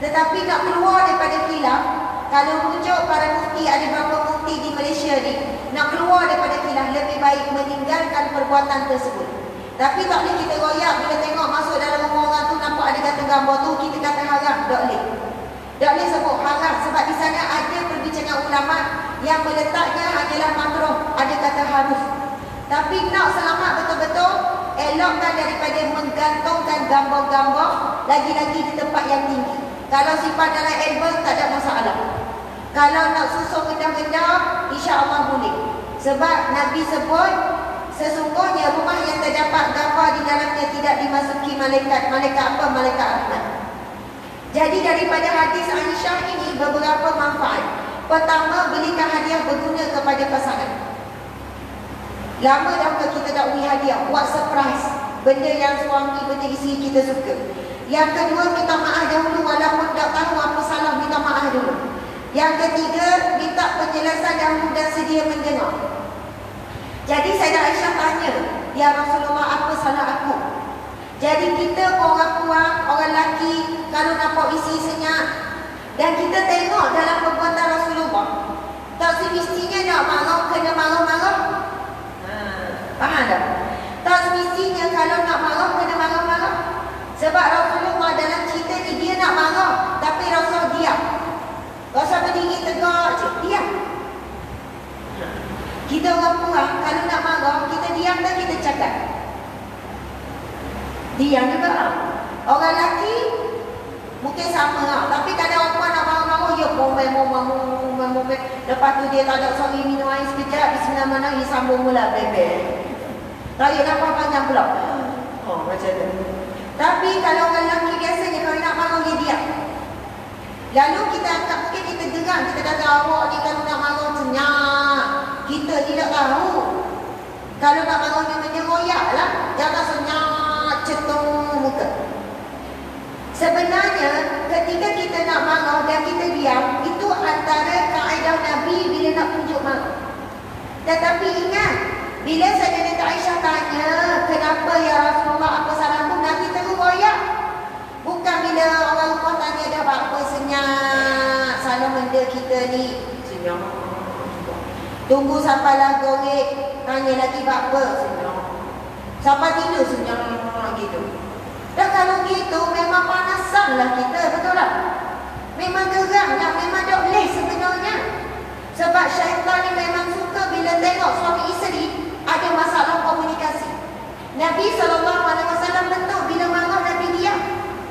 Tetapi nak keluar daripada khilaf, kalau rujuk para mufti, ada beberapa mufti di Malaysia ni, nak keluar daripada khilaf, lebih baik meninggalkan perbuatan tersebut. Tapi tak boleh kita royak bila tengok masuk dalam rumah orang tu nampak ada gantung gambar tu, kita kata haram. Tak boleh. Tak boleh sebut haram, sebab di sana ada perbincangan ulama yang meletaknya adalah makruh, ada kata harus. Tapi nak selamat betul-betul, elokkan daripada menggantungkan gambar-gambar, lagi-lagi di tempat yang tinggi. Kalau simpan dalam album tak ada masalah. Kalau nak susun rendah-rendah, insya-Allah boleh. Sebab Nabi sebut, sesungguhnya rumah yang terdapat gambar di dalamnya tidak dimasuki malaikat. Malaikat apa? Malaikat rahmat. Jadi daripada hadis Aisyah ini beberapa manfaat. Pertama, belikan hadiah berguna kepada pasangan. Lama dah kita tak beri hadiah, buat surprise, benda yang suami, benda isteri kita suka. Yang kedua, minta maaf dahulu, walaupun tak tahu apa salah, minta maaf dulu. Yang ketiga, minta penjelasan dahulu dan sedia mendengar. Jadi Sayyidah Aisyah tanya, "Ya Rasulullah, apa salah aku?" Jadi kita orang tua, orang lelaki, kalau nampak isteri senyap dan kita tengok dalam perbuatan Rasulullah, tak semestinya nak marah, kena marah-marah. Faham tak? Tak semestinya kalau nak marah, kena marah-marah. Sebab Rasulullah dalam cerita ni, dia nak marah, tapi Rasul diam. Rasul berdiri tegak je, diam. Kita orang kurang, kalau nak marah, kita diam dan kita cakap. Diam juga lah. Orang lelaki mungkin sama lah. Tapi kadang orang nak marah-marah, ya momel. Lepas tu dia tak ada, sorry, minum air sekejap, bismillahirrahmanirrahim, sambung mula, bebe. Tak payah nampak panjang pula. Macam tu. Tapi kalau orang lelaki biasanya, kalau nak marah, dia diam. Lalu kita angkat, mungkin kita geram, kita kata, awak ni kalau nak marah senyap. Kita tidak tahu. Kalau nak marahnya menyeroyak lah, jangan senyap, cetung muka. Sebenarnya ketika kita nak marah dan kita diam, itu antara kaedah Nabi bila nak tunjuk marah. Tetapi ingat, bila Sayyidah Aisyah tanya, "Kenapa ya Rasulullah, apa salahku?" Nabi terus royak. Bukan bila orang rumah tanya, "Dah apa senyap, salah benda kita ni." Senyap. Tunggu sampai lah gorek, tanya lagi apa, senyap. Sampai tidur senyap gitu. Dan kalau gitu memang panasanlah kita, betul tak? Memang geram lah, memang tak boleh sebenarnya. Sebab syaitan ni memang suka bila tengok suami isteri ada masalah komunikasi. Nabi SAW betul bila marah Nabi diam.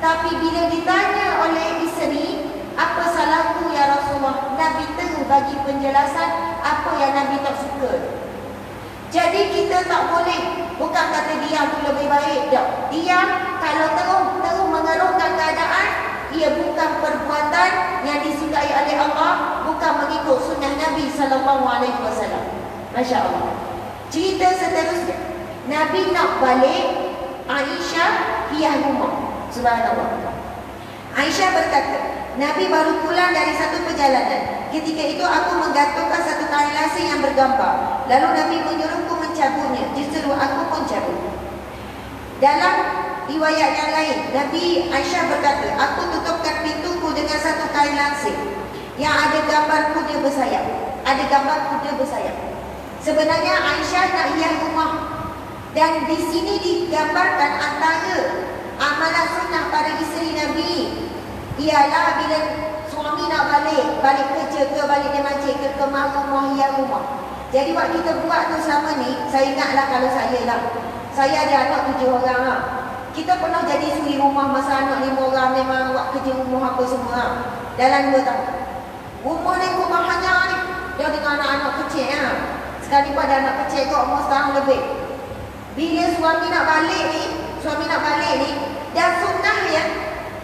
Tapi bila ditanya oleh isteri, "Apa salahku ya Rasulullah?" Nabi terus bagi penjelasan apa yang Nabi tak suka. Jadi kita tak boleh, bukan kata diam tu lebih baik. Tak. Diam kalau terus mengeruhkan keadaan, ia bukan perbuatan yang disukai oleh Allah, bukan mengikut sunnah Nabi SAW. Masya Allah. Cerita seterusnya, Nabi nak balik, Aisyah hiyah rumah. Subhanallah. Aisyah berkata, Nabi baru pulang dari satu perjalanan. Ketika itu aku menggantungkan satu kain lasing yang bergambar. Lalu Nabi menyuruhku mencabutnya. Justru aku pun cabut. Dalam riwayat yang lain, Nabi Aisyah berkata, aku tutupkan pintuku dengan satu kain langsing yang ada gambar kuda bersayap. Ada gambar kuda bersayap. Sebenarnya Aisyah nak hias rumah. Dan di sini digambarkan antara amalan sunnah para isteri Nabi ialah bila suami nak balik kerja ke, balik dia masjid ke, kemah rumah, hias rumah. Jadi waktu kita buat tu selama ni, saya ingatlah kalau saya ada anak 7 orang lah. Kita pernah jadi suri rumah masa anak 5 orang, memang buat kerja rumah apa semua lah. Dalam 2 tahun. Rumah ni rumah hanya ni, dia dengan anak-anak kecil lah. Sekali pada anak kecil kot umur setahun lebih. Bila suami nak balik ni, dan sunnah ya,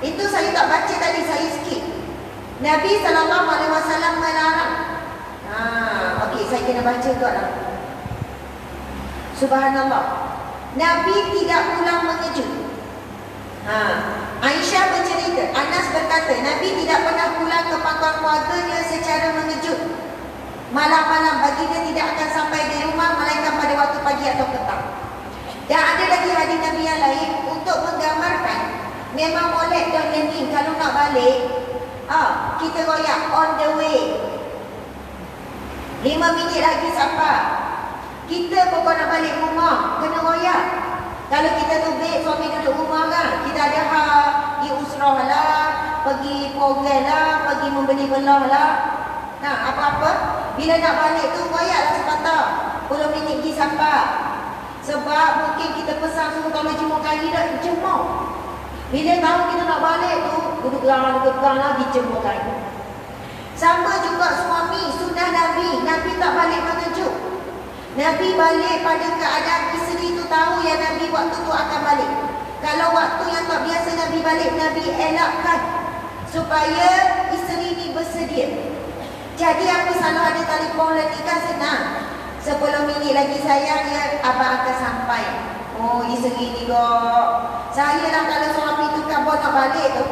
itu saya tak baca tadi, saya skip. Nabi SAW melarang. Okey, saya kena baca kot lah. Subhanallah. Nabi tidak pulang mengejut. Aisyah bercerita, Anas berkata, Nabi tidak pernah pulang ke pangkuan keluarganya secara mengejut. Malam-malam baginda tidak akan sampai di rumah melainkan pada waktu pagi atau petang. Dan ada lagi hadis Nabi yang lain untuk menggambarkan memang molek dan learning kalau nak balik, kita royak on the way. 5 minit lagi sampai. Kita pokok nak balik rumah, kena royak. Kalau kita tubik suami duduk rumah kan, kita ada hak pergi usrah lah, pergi program lah, pergi membeli belah lah. Apa-apa, bila nak balik tu royaklah sepatah 10 minit pergi sampai. Sebab mungkin kita pesan suruh kalau jemur kali dah jemur. Bila tahu kita nak balik tu, duduk gerang lagi jemur kali. Sama juga suami, sunnah Nabi tak balik mengejut. Nabi balik pada keadaan isteri tu tahu yang Nabi waktu tu akan balik. Kalau waktu yang tak biasa Nabi balik, Nabi elakkan supaya isteri ni bersedia. Jadi aku selalu ada telefon lagi kan senang. 10 minit lagi sayang ya, abang akan sampai. Oh, isteri ni kok. Saya lah kalau suami tu kan nak balik tu,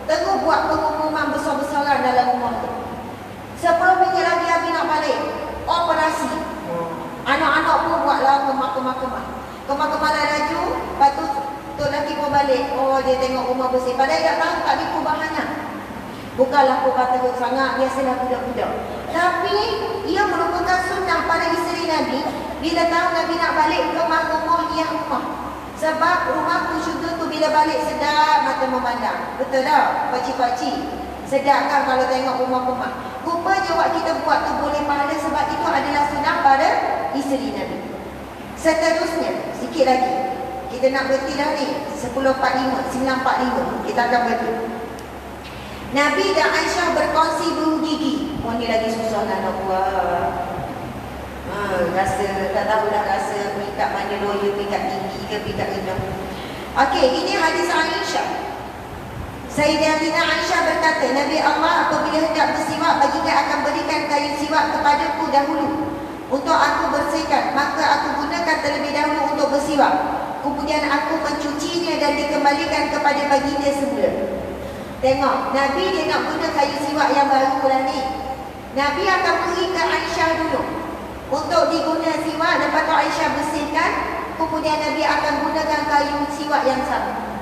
terus buat pengumuman besar-besaran dalam rumah tu. 10 minit lagi Abi nak balik, operasi. Anak-anak pun buatlah kemah-kemah. Kemah-kemah dah laju, lepas tu tok lelaki pun balik. Oh, dia tengok rumah bersih. Padahal dia tak tahu tak ada perubahannya. Bukanlah perubahan teruk sangat, biasalah budak-budak. Tapi ia merupakan sunnah pada isteri Nabi. Bila tahu Nabi nak balik ke rumah, dia rumah. Sebab rumahku syurga tu bila balik sedap mata memandang. Betul tak pakcik-pakcik? Sedap kan kalau tengok rumah-rumah. Rupanya waktu kita buat tu boleh pahala sebab itu adalah sunnah pada isteri Nabi. Seterusnya, sikit lagi. Kita nak berhenti dah ni 9.45 kita akan berhenti. Nabi dan Aisyah berkongsi bulu gigi. Oh, ni lagi susah nak buat. Rasa, tak tahulah rasa peringkat mana lawyer, peringkat tinggi ke peringkat rendah. Okey, ini hadis Aisyah. Sayyidatina Aisyah berkata, Nabi Allah apabila hendak bersiwak, baginda akan berikan kayu siwak kepadaku dahulu untuk aku bersihkan, maka aku gunakan terlebih dahulu untuk bersiwak. Kemudian aku mencucinya dan dikembalikan kepada baginda semula. Tengok, Nabi dia nak guna kayu siwak yang baru lah ni. Nabi akan beri ke Aisyah dulu untuk diguna siwak, lepas tu Aisyah bersihkan, kemudian Nabi akan gunakan kayu siwak yang sama.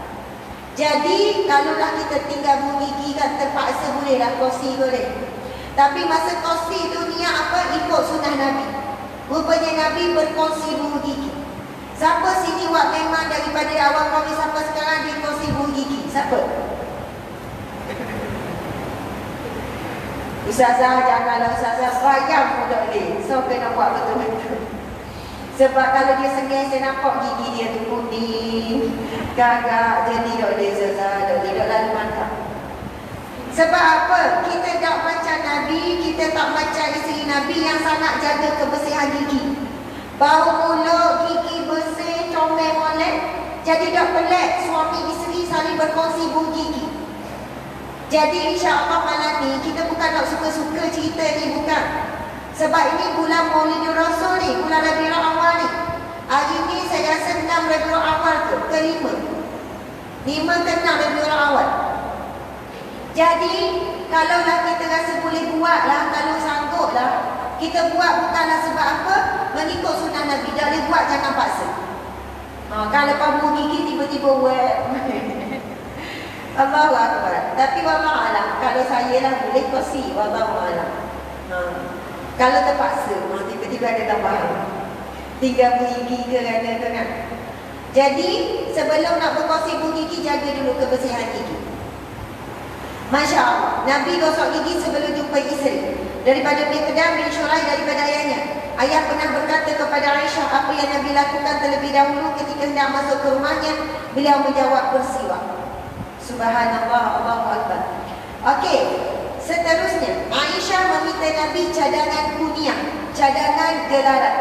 Jadi, kalaulah kita tinggal bulu gigi kan terpaksa bolehlah kosi boleh. Tapi masa kosi tu niat apa? Ikut sunnah Nabi. Rupanya Nabi berkongsi bulu gigi. Siapa sini buat memang daripada awal kami sampai sekarang dia kongsi bulu gigi? Siapa? Ustazah, janganlah Ustazah bayang budak ni. So, kena buat betul-betul. Sebab kalau dia sengih, saya nampak gigi dia tu putih, gagak. Jadi tak boleh Ustazah, tidak lalu mantap. Sebab apa? Kita tak macam Nabi, kita tak macam Nabi yang sangat jaga kebersihan gigi. Bau mulut, gigi bersih, comel molek. Jadi tak pelik suami isteri saling berkongsi bau gigi. Jadi insya-Allah malam ni kita bukan nak suka-suka cerita ni, bukan. Sebab ini bulan Maulidur Rasul ni, bulan Rabiul Awal ni. Hari ni saya rasa 6 Rabiul Awal ke 5. 5 ke 6 Rabiul Awal. Jadi kalaulah kita rasa boleh buat lah, kalau sanggup lah, kita buat bukanlah sebab apa? Mengikut sunnah Nabi. Tak boleh buat, jangan paksa. Kan lepas bau gigi tiba-tiba buat. Allahu Akbar. Tapi wallahualam, kalau saya lah boleh kongsi, wallahualam. Kalau terpaksa, tiba-tiba ada tambahan 3 gigi ke kan. Jadi sebelum nak berkongsi bau gigi, jaga dulu kebersihan gigi. Masya Allah, Nabi gosok gigi sebelum jumpa isteri. Daripada Miqdam bin Syurai, daripada ayahnya, ayah pernah berkata kepada Aisyah apa yang Nabi lakukan terlebih dahulu ketika hendak masuk ke rumahnya. Beliau menjawab bersiwak. Subhanallah, Allahu Akbar. Okey, seterusnya Aisyah meminta Nabi cadangan kunyah, cadangan gelaran.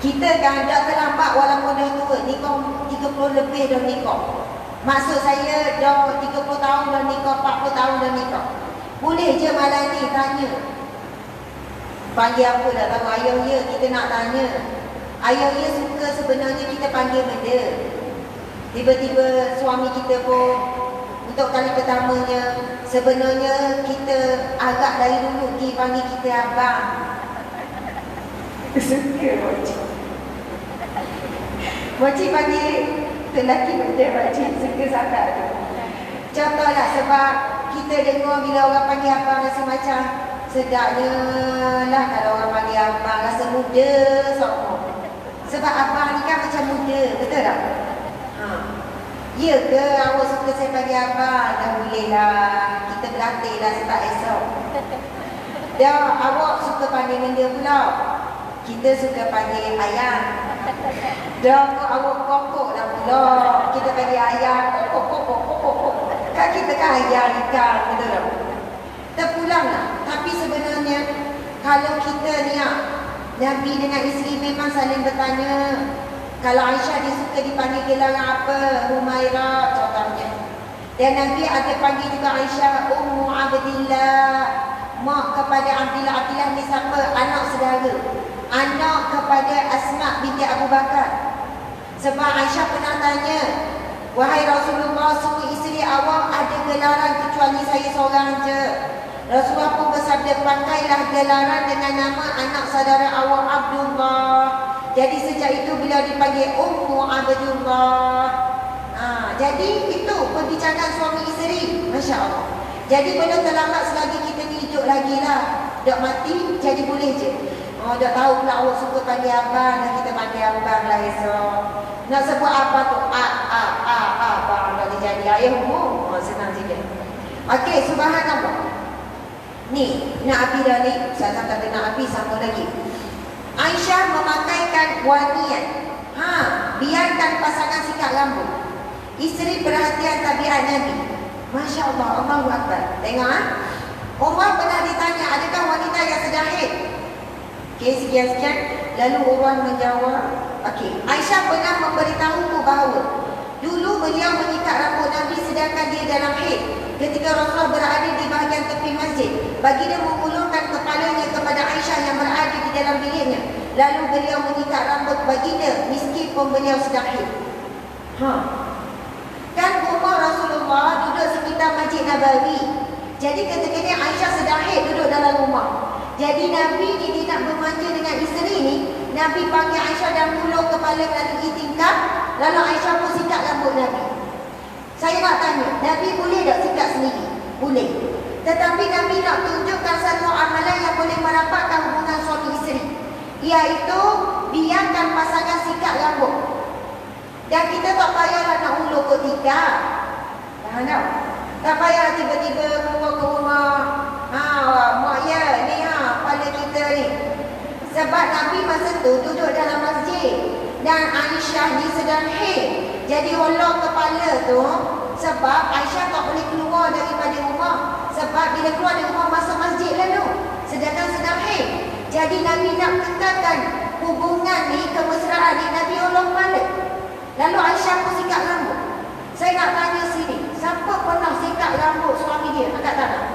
Kita kan dah terlambat walaupun dah tua, nikah 30 lebih dah nikah. Maksud saya dah 30 tahun dah nikah, 40 tahun dah nikah. Boleh je malam ni tanya. Panggil apa dah tahu, ayah ya, kita nak tanya. Ayah ya suka sebenarnya kita panggil benda. Tiba-tiba suami kita pun untuk kali pertamanya, sebenarnya kita agak dari dulu dia panggil kita abang. Suka Moci. Moci panggil lelaki benda, Moci suka sangat tu. Contohlah sebab kita dengar bila orang panggil abang rasa macam sedapnya lah kalau orang panggil abang, rasa muda semua. Sebab abang ni kan macam muda, betul tak? Ya ke awak suka saya panggil abang? Dah boleh lah, kita berlatih lah sebab esok. Dah awak suka panggil benda pula, kita suka panggil ayam. Dah awak kokok dah pula, kita panggil ayam. Kokok. Kan kita kan ayam ikan, betul tak? Terpulang lah. Tapi sebenarnya kalau kita ni Nabi dengan isteri memang saling bertanya. Kalau Aisyah dia suka dipanggil gelar apa? Humairah contohnya. Dan Nabi ada panggil juga Aisyah Ummu Abdillah, mak kepada Abdillah. Abdillah ni siapa? Anak saudara, anak kepada Asma binti Abu Bakar. Sebab Aisyah pernah tanya, wahai Rasulullah, semua isteri awak ada gelaran kecuali saya seorang je. Rasulullah pun bersabda, pakailah gelaran dengan nama anak saudara awak Abdullah. Jadi sejak itu beliau dipanggil Ummu Abdullah. Jadi itu perbincangan suami isteri. Masya Allah. Jadi belum terlambat selagi kita ni hidup lagi lah. Dah mati, jadi boleh je. Dah tahu pula awak suka panggil abang, dan kita panggil abang lah esok. Nak sebut apa tu? Abang dah jadi ayahmu. Senang sikit. Okey, subhanallah. Ni, nak api dah ni. Saya kata nak api, sama lagi. Aisyah memakaikan wanian. Biarkan pasangan sikat rambut. Isteri perhatian tabiat Nabi. Masya Allah, Allahu Akbar. Tengok Umar pernah ditanya, adakah wanita yang sedang haid? Okey, sekian-sekian. Lalu Urwan menjawab, okey, Aisyah pernah memberitahuku bahawa dulu beliau mengikat rambut Nabi sedangkan dia dalam haid. Ketika Rasulullah berada di bahagian tepi masjid, baginda mengulurkan kepalanya kepada Aisyah yang berada di dalam biliknya. Lalu beliau mengikat rambut baginda meskipun beliau sedang haid. Kan rumah Rasulullah duduk sekitar Masjid Nabawi. Jadi ketika ni Aisyah sedang haid duduk dalam rumah. Jadi Nabi ni dia nak bermanja dengan isteri ni, Nabi panggil Aisyah dan ulur kepala melalui tingkap. Lalu Aisyah pun sikat rambut Nabi. Saya nak tanya, Nabi boleh tak sikat sendiri? Boleh. Tetapi Nabi nak tunjukkan satu amalan yang boleh merapatkan hubungan suami isteri, iaitu biarkan pasangan sikat rambut. Dan kita tak payahlah nak ulur ketika. Faham tak? Tak payah tiba-tiba keluar ke rumah. Mak ya ni kepala kita ni. Sebab Nabi masa tu duduk dalam masjid dan Aisyah ni sedang haid. Jadi ulur kepala tu sebab Aisyah tak boleh keluar daripada rumah. Sebab bila keluar dari rumah masuk masjid lalu. Sedangkan Nabi nak kekalkan hubungan ni, kemesraan ni, Nabi ulur kepala. Lalu Aisyah pun sikat rambut. Saya nak tanya sini, siapa pernah sikat rambut suami dia? Angkat tangan.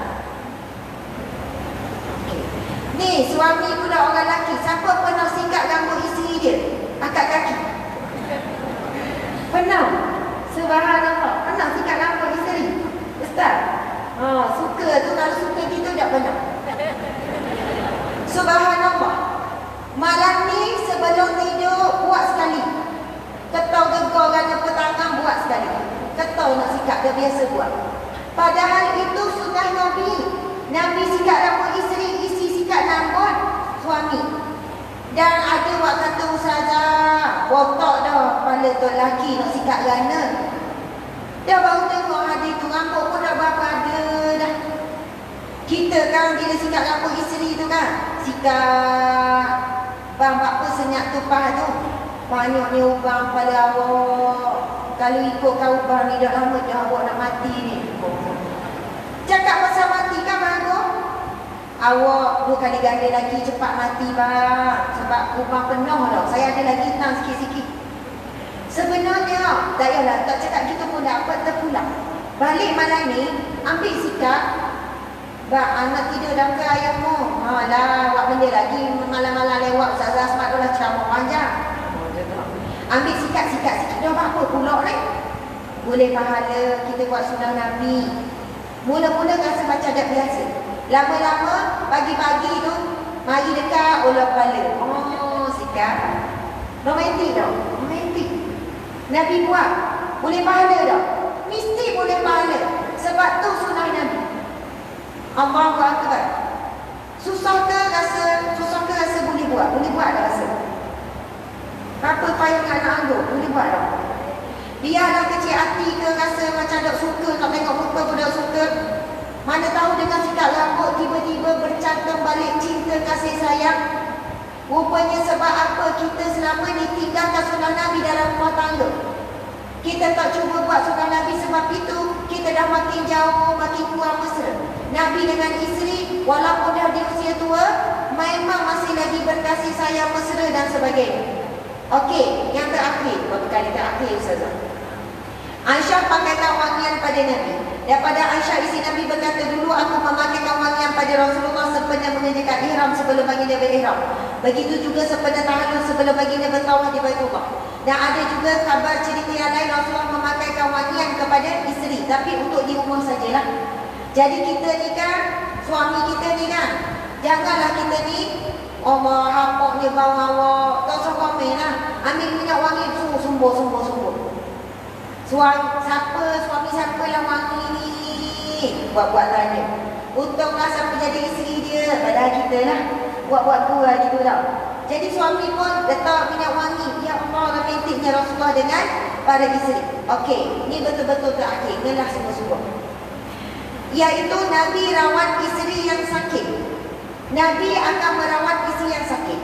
Ni suami pula orang lelaki, siapa pernah sikat rambut isteri dia? Angkat kaki. Pernah? Subhanallah. Pernah sikat rambut isteri? Ustaz? Suka tu, kalau suka kita tak pernah. Subhanallah. Malam ni sebelum tidur buat sekali. Ketau gegar kerana petangan buat sekali. Ketau nak sikat, dia biasa buat. Padahal itu sunnah Nabi. Nabi sikat rambut isteri, isteri sikat rambut suami. Dan ada waktu kata ustazah, botak dah kepala tu lelaki nak sikat rana. Dia baru tengok hadis tu, rambut pun dah berapa ada dah. Kita kan bila sikat rambut isteri tu kan, sikat bang apa senyap tupah tu, banyaknya ubang kepala awak. Kalau ikutkan ubang ni dah lama dah awak nak mati ni. Cakap pasal mati kan bagus. Awak 2 kali ganda lagi cepat mati bang. Sebab ubang penuh dah. Saya ada lagi tang sikit-sikit. Sebenarnya tak yalah, tak cakap gitu pun dah apa terpulang. Balik malam ni ambil sikap. Bang, anak tidur dalam ke ayahmu? Dah buat benda lagi. Malam-malam lewat Ustazah Asmat tu lah ceramah panjang. Ambil sikat-sikat sikit. Dah apa pulak ni? Boleh pahala kita buat sunnah Nabi. Mula-mula rasa macam dah biasa. Lama-lama pagi-pagi tu mari dekat ular kepala. Sikat. Romantik tak? Romantik. Nabi buat. Boleh pahala tak? Mesti boleh pahala. Sebab tu sunnah Nabi. Allahu Akbar. Susah ke rasa boleh buat? Boleh buat tak rasa? Apa payah anak anggur? Boleh buat tak? Biarlah kecil hati ke rasa macam tak suka, nak tengok muka pun tak suka. Mana tahu dengan sikat rambut tiba-tiba bercantum balik cinta kasih sayang. Rupanya sebab apa kita selama ni tinggalkan sunnah Nabi dalam rumah tangga. Kita tak cuba buat sunnah Nabi, sebab itu kita dah makin jauh, makin kurang mesra. Nabi dengan isteri walaupun dah di usia tua, memang masih lagi berkasih sayang, mesra dan sebagainya. Okey, yang terakhir, berapa kali terakhir Ustazah? Aisyah pakaikan wangian pada Nabi. Daripada Aisyah isteri Nabi berkata, dulu aku memakaikan wangian pada Rasulullah sempena mengerjakan ihram sebelum baginda berihram. Begitu juga sempena tahallul sebelum baginda bertawaf di Baitullah. Dan ada juga kabar cerita yang lain Rasulullah memakaikan wangian kepada isteri, tapi untuk di rumah sajalah. Jadi kita ni kan, suami kita ni kan, janganlah kita ni Allah hapaknya bau awak, tak usah komen lah. Ambil minyak wangi, sumber. Suami siapa lah wangi ni? Buat-buat tanya. Untunglah siapa jadi isteri dia, padahal kita lah buat-buat kurang gitu lah. Jadi suami pun letak minyak wangi. Ya Allah, romantiknya Rasulullah dengan para isteri. Okey, ni betul-betul terakhir. Inilah semua-semua. Iaitu Nabi rawat isteri yang sakit. Nabi akan merawat isteri yang sakit.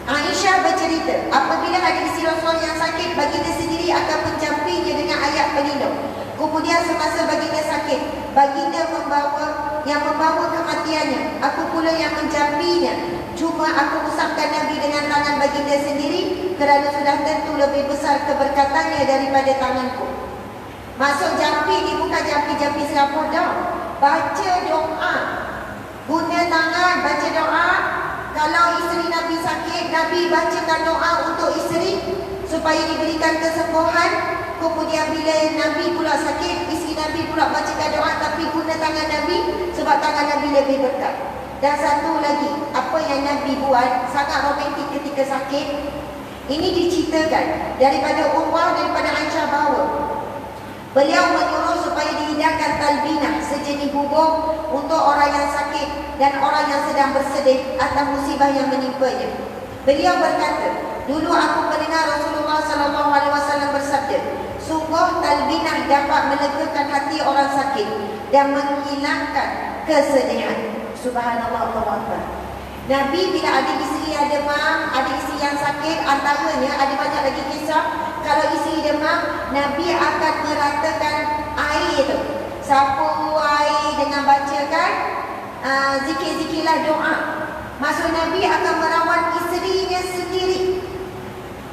Aisyah bercerita, apabila ada isteri Rasulullah yang sakit, baginda sendiri akan menjampinya dengan ayat pelindung. Kemudian semasa baginda sakit, baginda membawa kematiannya. Aku pula yang menjampinya. Cuma aku usapkan Nabi dengan tangan baginda sendiri, kerana sudah tentu lebih besar keberkatannya daripada tanganku. Maksud jampi ni bukan jampi-jampi seraput dah. Baca doa. Guna tangan baca doa. Kalau isteri Nabi sakit, Nabi bacakan doa untuk isteri supaya diberikan kesembuhan. Kemudian bila Nabi pula sakit, isteri Nabi pula bacakan doa, tapi guna tangan Nabi sebab tangan Nabi lebih berkat. Dan satu lagi, apa yang Nabi buat sangat romantik ketika sakit. Ini diceritakan daripada Urwah, daripada Aisyah bahawa beliau menyuruh supaya dihidangkan talbinah, sejenis bubur untuk orang yang sakit dan orang yang sedang bersedih atas musibah yang menimpanya. Beliau berkata, dulu aku mendengar Rasulullah SAW bersabda, sungguh talbinah dapat melegakan hati orang sakit dan menghilangkan kesedihan. Subhanallah, Allahu Akbar. Nabi bila ada isteri yang demam, ada isteri yang sakit, antaranya ada banyak lagi kisah. Kalau isteri demam, Nabi akan meratakan air tu, sapu air dengan bacakan zikir-zikirlah doa. Maksud Nabi akan merawat isterinya sendiri.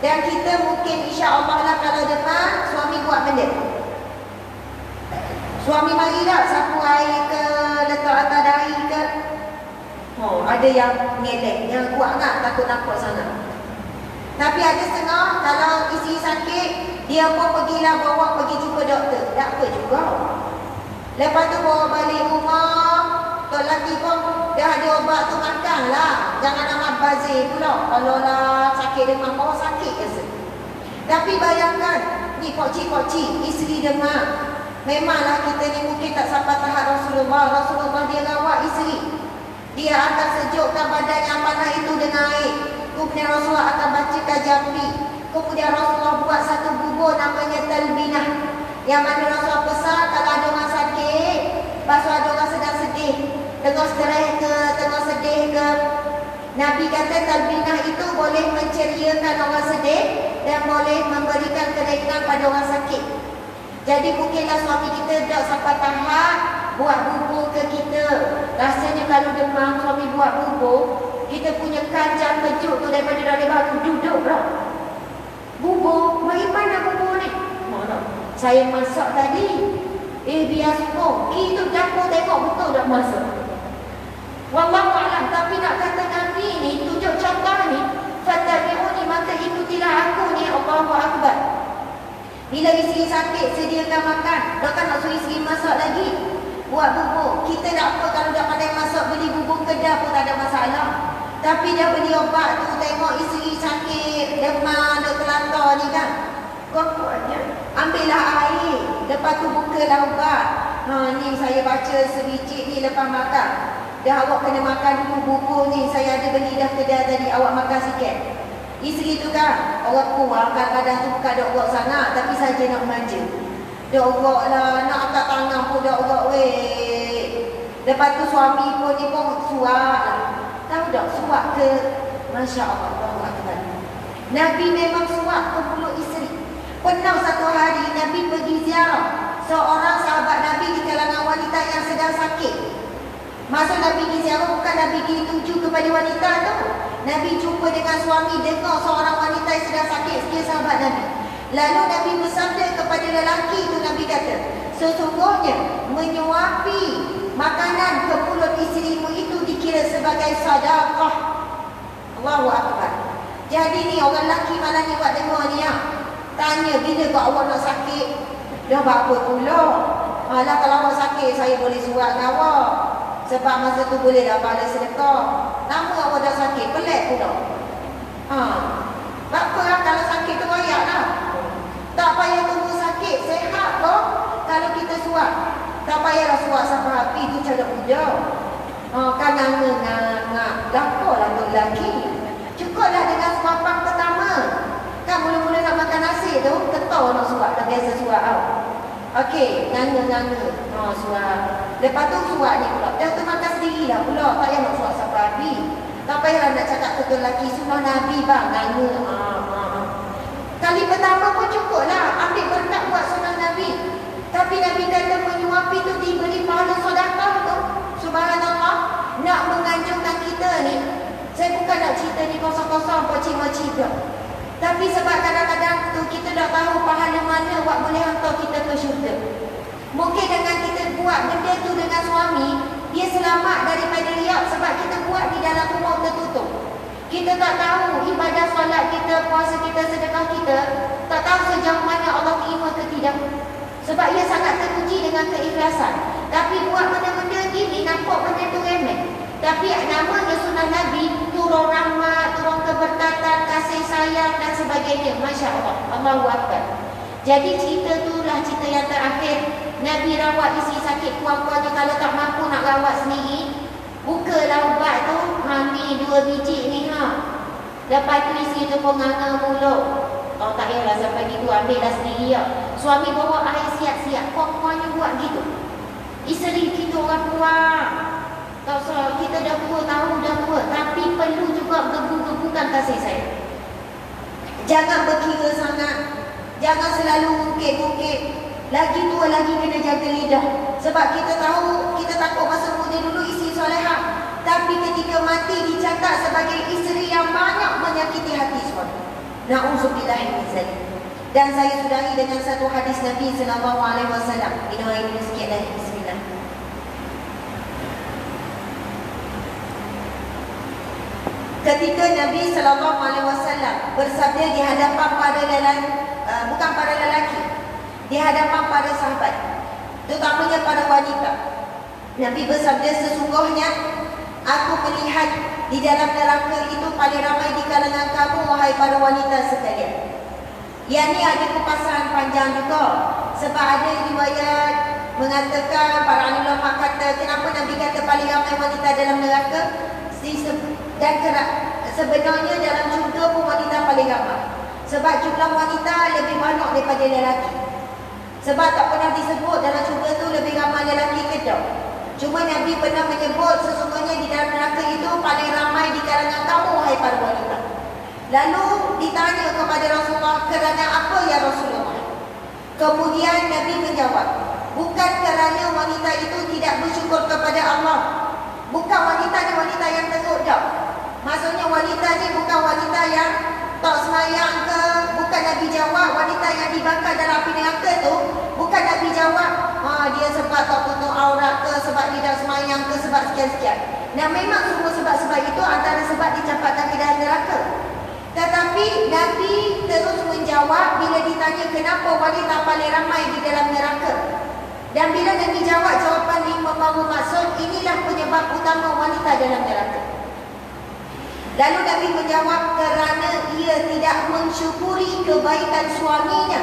Dan kita mungkin insya-Allah lah kalau demam, suami buat benda. Suami marilah sapu air ke, letak atas dahi ke. Oh, ada yang ngelek, yang kuat nak, takut nampak sangat. Tapi ada setengah, kalau isteri sakit, dia pun pergilah bawa pergi jumpa doktor. Tak apa juga. Lepas tu bawa balik rumah, tok lelaki pun dah ada ubat tu makan lah. Jangan amat bazir pula. Kalau lah sakit demam, bawa sakit ke se. Tapi bayangkan, ni pokcik-pokcik, isteri demam. Memanglah kita ni mungkin tak sampai tahap Rasulullah. Rasulullah dia rawat isteri. Dia akan sejukkan badan yang panas itu dengan air. Kemudian Rasulullah akan bacakan jambi. Kemudian Rasulullah buat satu bubur namanya talbinah. Yang mana Rasulullah pesan kalau ada orang sakit, lepas tu ada orang sedang sedih, tengah stres ke, tengah sedih ke, Nabi kata talbinah itu boleh menceriakan orang sedih dan boleh memberikan keringan pada orang sakit. Jadi mungkinlah suami kita tak sampai tahap buat bubur ke kita. Rasanya kalau demam suami buat bubur, kita punya kacang kejut tu daripada dari baru duduk lah. Bubur, mari mana bubur ni? Mana? Saya masak tadi. Biar semua. Kita dapur tengok betul dah masak. Wallahualam, tapi nak kata Nabi ni tunjuk contoh ni, fattabi'uni, maka ikutilah aku ni. Allahu Akbar. Bila isteri sakit, sediakan makan. Takkan nak suruh isteri masak lagi, buat bubur. Kita nak apa kalau dah pandai masak, beli bubur kedai pun tak ada masalah. Tapi dia beli obat tu, tengok isteri sakit, demam, duk terlantar ni kan, kuat-kuatnya ambillah air, lepas tu bukalah ubat. Ni saya baca sebiji ni lepas makan. Dah awak kena makan dulu bubur ni, saya ada beli dah kedai tadi, awak makan sikit. Isteri tu kan, orang kurang kadang-kadang tu bukan dok urut sangat, tapi saja nak manja. Dok urut lah, nak angkat tangan pun dok urut weh. Lepas tu suami pun ni pun suap lah. Tahu tak suap ke? Masya Allah, Allahu Akbar. Nabi memang suap ke mulut isteri. Pernah satu hari Nabi pergi ziarah seorang sahabat Nabi di kalangan wanita yang sedang sakit. Masa Nabi pergi ziarah, bukan Nabi pergi tuju kepada wanita tu. Nabi jumpa dengan suami, dengar seorang wanita yang sedang sakit, dia sahabat Nabi. Lalu Nabi bersabda kepada lelaki itu, Nabi kata, sesungguhnya menyuapi makanan ke mulut isterimu itu dikira sebagai sedekah. Allahu Akbar. Jadi ni orang lelaki malam ni buat dengar ni ya. Tanya bila kau awak nak sakit, dah berapa pula? Alah kalau awak sakit, saya boleh surat dengan awak. Sebab masa tu boleh dah pahala sedekah. Lama awak dah sakit, pelik pula. Apa lah kalau sakit tu rayak lah. Tak payah tunggu sakit, sehat kok. Kalau kita suap, tak payahlah suap sampai api tu cara muda. Kan nganga-nganga. Laporlah tu lelaki. Cukuplah dengan suapan pertama. Kan mula-mula nak makan nasi tu, ketar nak suap, dah biasa suap tau. Okey, nganga-nganga. Suap. Lepas tu suap ni pula. Dah tu makan sendirilah pula. Tak payah nak suap sampai api. Tak payahlah nak cakap ke lelaki, sunnah Nabi bang, nganga. Kali pertama pun cukup lah, ambil berkat buat sunnah Nabi. Tapi Nabi kata menyuapi tu diberi pahala sedekah tu. Subhanallah. Nak menganjurkan kita ni, saya bukan nak cerita ni kosong-kosong pocik-pocik ke. Tapi sebab kadang-kadang tu kita dah tahu pahala mana buat boleh hantar kita ke syurga. Mungkin dengan kita buat benda tu dengan suami, dia selamat daripada riak sebab kita buat di dalam rumah tertutup. Kita tak tahu ibadah solat kita, puasa kita, sedekah kita, tak tahu sejauh mana Allah terima ke tidak. Sebab ia sangat teruji dengan keikhlasan. Tapi buat benda-benda gini nampak benda tu remeh. Tapi namanya sunnah Nabi, turun rahmat, turun keberkatan, kasih sayang dan sebagainya. Masya Allah, Allahu Akbar. Jadi cerita tu lah cerita yang terakhir. Nabi rawat isteri sakit, kuat-kuatnya kalau tak mampu nak rawat sendiri, bukalah ubat tu, ni 2 biji ni Lepas tu isteri tu pun nganga mulut. Tak payahlah sampai gitu, ambil dah sendiri ya. Suami bawa air siap-siap, kuat-kuatnya buat gitu. Isteri kita orang kuat. Tak usah, kita dah tua, tahu dah tua. Tapi perlu juga gebu-gebukan kasih sayang. Jangan berkira sangat. Jangan selalu mungkit-mungkit. Lagi tua lagi kena jaga lidah. Sebab kita tahu, kita takut masa muda dulu isteri solehah. tapi ketika mati dicatat sebagai isteri yang banyak menyakiti hati suami. Na'udzubillah min zalik. Dan saya sudahi dengan satu hadis Nabi sallallahu alaihi wasallam. Minum air dulu sikit lagi. Bismillah. Ketika Nabi sallallahu alaihi wasallam bersabda di hadapan para lelaki, bukan para lelaki, di hadapan para sahabat, terutamanya para wanita. Nabi bersabda, sesungguhnya aku melihat di dalam neraka itu paling ramai di kalangan kamu, wahai para wanita sekalian. Yang ni ada kupasan panjang juga. Sebab ada riwayat mengatakan, para ulama kata, kenapa Nabi kata paling ramai wanita dalam neraka? Dan sebenarnya dalam syurga pun wanita paling ramai. Sebab jumlah wanita lebih banyak daripada lelaki. Sebab tak pernah disebut dalam syurga tu lebih ramai lelaki ke tak. Cuma Nabi pernah menyebut sesungguhnya di dalam neraka itu paling ramai di kalangan kamu, wahai para wanita. Lalu ditanya kepada Rasulullah, kerana apa ya Rasulullah? Kemudian Nabi menjawab, bukan kerana wanita itu tidak bersyukur kepada Allah. Bukan wanita ni wanita yang teruk tak. Maksudnya wanita ni bukan wanita yang tak semayang ke. Bukan Nabi jawab wanita yang dibakar dalam api neraka tu. Bukan Nabi jawab dia sebab tak tutup aurat ke, sebab dia tak semayang ke, sebab sekian-sekian. Dan memang semua sebab-sebab itu antara sebab dicampakkan ke dalam neraka. Tetapi Nabi terus menjawab bila ditanya kenapa wanita paling ramai di dalam neraka. Dan bila Nabi jawab jawapan ini membawa maksud, inilah penyebab utama wanita dalam neraka. Lalu Nabi menjawab, kerana ia tidak mensyukuri kebaikan suaminya.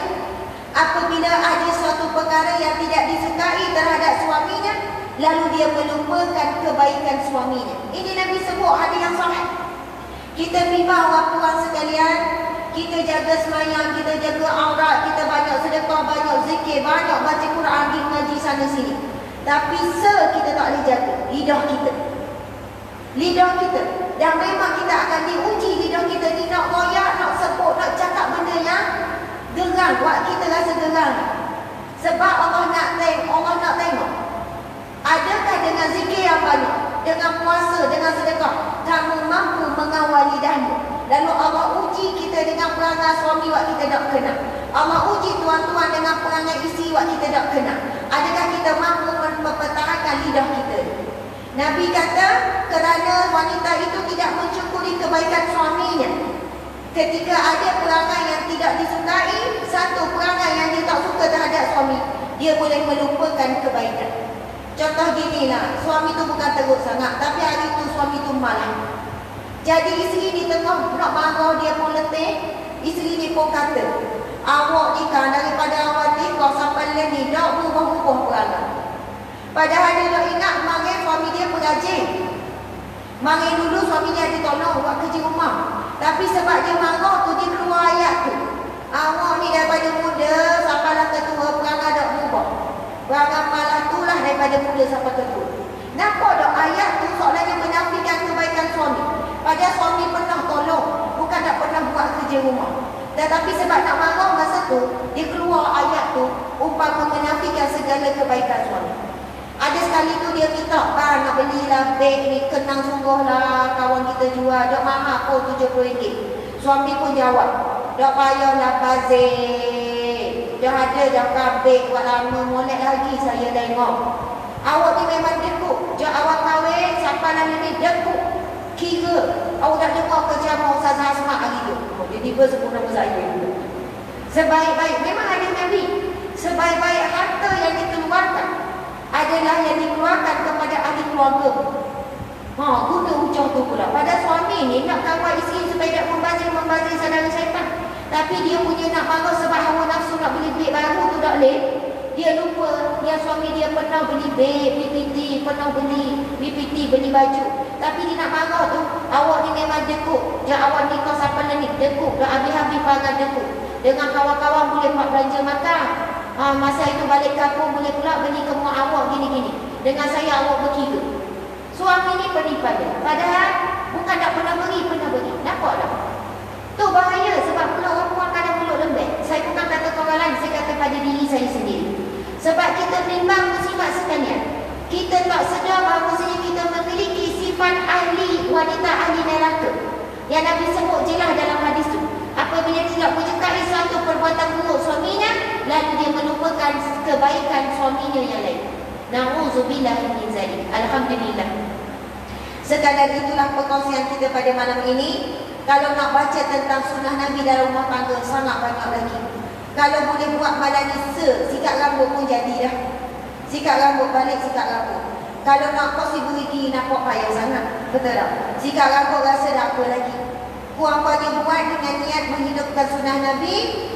Apabila ada suatu perkara yang tidak disukai terhadap suaminya, lalu dia melupakan kebaikan suaminya. Ini Nabi sebut hadis yang sahih. Kita bimbang orang puan sekalian, kita jaga semayang, kita jaga aurat, kita banyak sedekah, banyak zikir, banyak baca Quran, pergi mengaji sana sini. Tapi kita tak boleh jaga lidah kita. Lidah kita. Dan memang kita akan diuji lidah kita ni, nak royak, nak sebut, nak cakap benda yang geram, buat kita rasa geram. Sebab Allah nak tengok. Adakah dengan zikir yang banyak, dengan puasa, dengan sedekah, kamu mampu mengawal lidahmu? Lalu Allah uji kita dengan perangai suami waktu kita tak kenal. Allah uji tuan-tuan dengan perangai isteri waktu kita tak kenal. Adakah kita mampu mempertahankan lidah kita? Nabi kata, kerana wanita itu tidak mensyukuri kebaikan suaminya. Ketika ada perangai yang tidak disukai, satu perangai yang dia tak suka terhadap suami, dia boleh melupakan kebaikan. Contoh gini lah, suami tu bukan teruk sangat, tapi hari tu suami tu malam. Jadi isteri ni tengah nak marah, dia pun letih. Isteri ni pun kata, awak ni kan daripada awal ni kau sampai ni dah berubah-ubah perangai. Padahal dia tak ingat kemarin suami dia pengaji. Kemarin dulu suami dia ada tolong buat kerja rumah. Tapi sebab dia marah tu, dia keluar ayat tu. Awak ni daripada muda sampailah ketua, perangai tak berubah. Perangai malah tu lah daripada muda sampai ketua. Nampak tak ayat tu soalnya menafikan kebaikan suami. Padahal suami pernah tolong, bukan tak pernah buat kerja rumah. Tetapi sebab nak marah masa tu, dia keluar ayat tu umpama menafikan segala kebaikan suami. Ada sekali tu dia minta, bang nak belilah beg ni, kenang sungguh lah kawan kita jual, dah mahal pun RM70. Suami pun jawab, dah payahlah bazir, dah ada dah kabeg buat lama, molek lagi saya tengok. Awak ni memang dekuk, jak awak kahwin sampai lah ni dekuk. Kira awak tak dengar kerja Ustazah Asma hari tu. Jadi bersebut nama saya dulu. Sebaik-baik, memang ada Nabi, sebaik-baik harta yang dikeluarkan adalah yang dikeluarkan kepada ahli keluarga. Guna hujah tu pula. Pada suami ni nak kawal isteri supaya tak membazir saudara syaitan. Tapi dia punya nak marah sebab hawa nafsu nak beli beg baru tu tak boleh. Dia lupa yang suami dia pernah beli beg, PPT, pernah beli PPT, beli baju. Tapi dia nak marah tu, awak ni memang dekuk. Jangan awak ni kau sampai ni dekuk. Dah habis-habis perangai dekuk. Dengan kawan-kawan boleh buat belanja makan. Masa itu balik kampung boleh pula beli ke mak awak gini-gini. Dengan saya awak berkira. Suami ni penipu. Padahal bukan tak pernah beri, pernah beri. Nampak tak? Tu bahaya sebab pula orang puan kadang mulut lembek. Saya bukan kata ke orang lain, saya kata pada diri saya sendiri. Sebab kita bimbang muslimat sekalian. Kita tak sedar bahawa kita memiliki sifat sifat ahli, wanita ahli neraka yang Nabi sebut jelas dalam hadis tu. Apabila tidak menyukai suatu perbuatan buruk suaminya, lalu dia melupakan kebaikan suaminya yang lain. Na'udzubillah min zalik. Alhamdulillah. Sekadar itulah perkongsian kita pada malam ini. Kalau nak baca tentang sunnah Nabi dalam rumah tangga, sangat banyak lagi. Kalau boleh buat malam ni sikat rambut pun jadi dah. Sikat rambut balik, sikat rambut. Kalau nak possibility nampak payah sangat. Betul tak? Sikat rambut rasa dah apa lagi. Kurang-kurangnya buat dengan niat menghidupkan sunnah Nabi,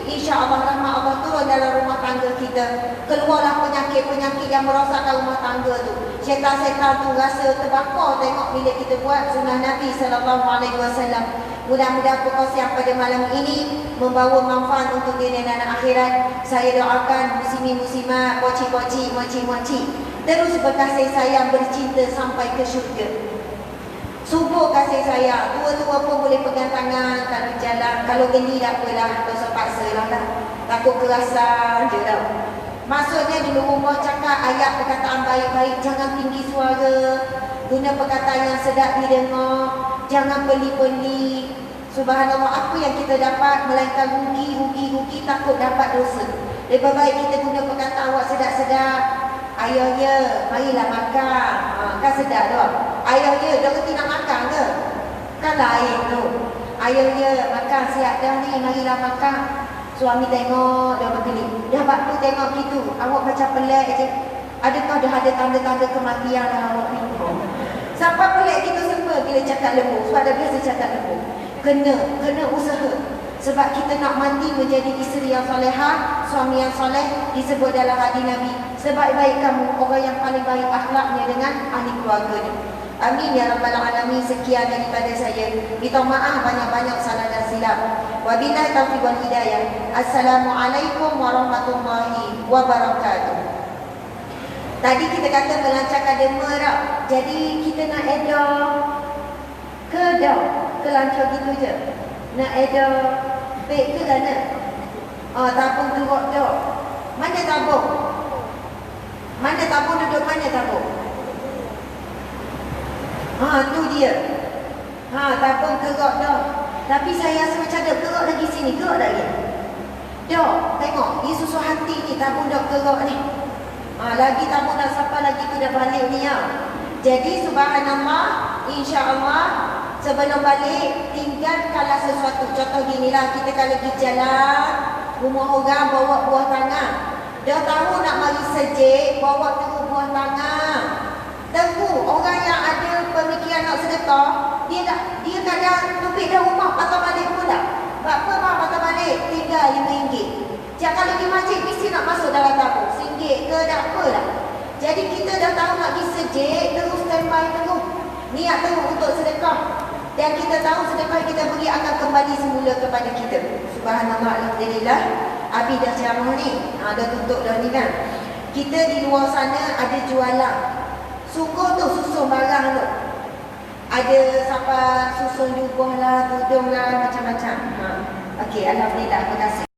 insya-Allah rahmat Allah turun dalam rumah tangga kita. Keluarlah penyakit-penyakit yang merosakkan rumah tangga tu. Syaitan-syaitan tu rasa terbakar tengok bila kita buat sunnah Nabi sallallahu alaihi wasallam. Mudah-mudahan perkongsian pada malam ini membawa manfaat untuk dunia dan akhirat. Saya doakan muslimin-muslimat, poci-poci, moci-moci terus berkasih sayang, bercinta sampai ke syurga. Subur kasih sayang, tua-tua pun boleh pegang tangan kalau jalan. Kalau geli tak apalah, tak usah paksa lah. Takut kerasan je tau. Maksudnya dulu rumah cakap ayat perkataan baik-baik, jangan tinggi suara, guna perkataan yang sedap didengar, jangan beli-beli. Subhanallah, apa yang kita dapat melainkan rugi, takut dapat dosa. Lebih baik kita guna perkataan awak sedap-sedap. Ayah ya, marilah makan. Kan sedap tu. Ayah ya, dah reti nak makan ke? Kan lain tu. Ayah ya, makan siap dah ni, marilah makan. Suami tengok, dah bergelip. Dah waktu tengok gitu, awak macam pelik je. Adakah dah ada tanda-tanda kematian dah awak ni? Sampai pelik gitu semua bila cakap lembut. Sebab dah biasa cakap lembut. Kena usaha. Sebab kita nak mandi menjadi isteri yang solehah, suami yang soleh, disebut dalam hadis Nabi. Sebaik-baik kamu, orang yang paling baik akhlaknya dengan ahli keluarganya. Amin ya rabbal alamin. Sekian daripada saya. Minta maaf banyak-banyak salah dan silap. Wabillahi taufiq wal hidayah. Assalamualaikum warahmatullahi wabarakatuh. Tadi kita kata melancarkan derma tak? Jadi kita nak edah ke dah? Kelancar gitu je. Nak edah baik ke tak nak? Tabung teruk dah. Mana tabung? Mana tabung duduk mana tabung? Tu dia. Tabung kerok dah. Tapi saya rasa macam dah kerok lagi sini. Kerok lagi. Dah, tengok. Ni susu hati ni. Tabung dah kerok ni. Lagi tabung dah sampai lagi tu dah balik ni ya. Jadi subhanallah, insya-Allah sebelum balik tinggalkanlah sesuatu. Contoh ginilah, kita kalau pergi jalan, rumah orang bawa buah tangan. Dah tahu nak mari sejik, bawa terus buah tangan. Tunggu orang yang ada pemikiran nak sedekah, dia kadang tupik dah rumah patah balik pula. Apa patah balik? Tinggal RM5. Jangan kalau di masjid mesti nak masuk dalam tabung RM1 ke tak apalah. Jadi kita dah tahu nak pergi sejik, terus standby terus. Niat terus untuk sedekah. Dan kita tahu sedekah kita beri akan kembali semula kepada kita. Subhanallah, alhamdulillah. Abi dah ceramah ni. Dah tutup dah ni kan. Kita di luar sana ada jualan. Sungguh tu susun barang tu. Ada sampai susun jubah lah, tudung lah, macam-macam. Okey, alhamdulillah. Terima kasih.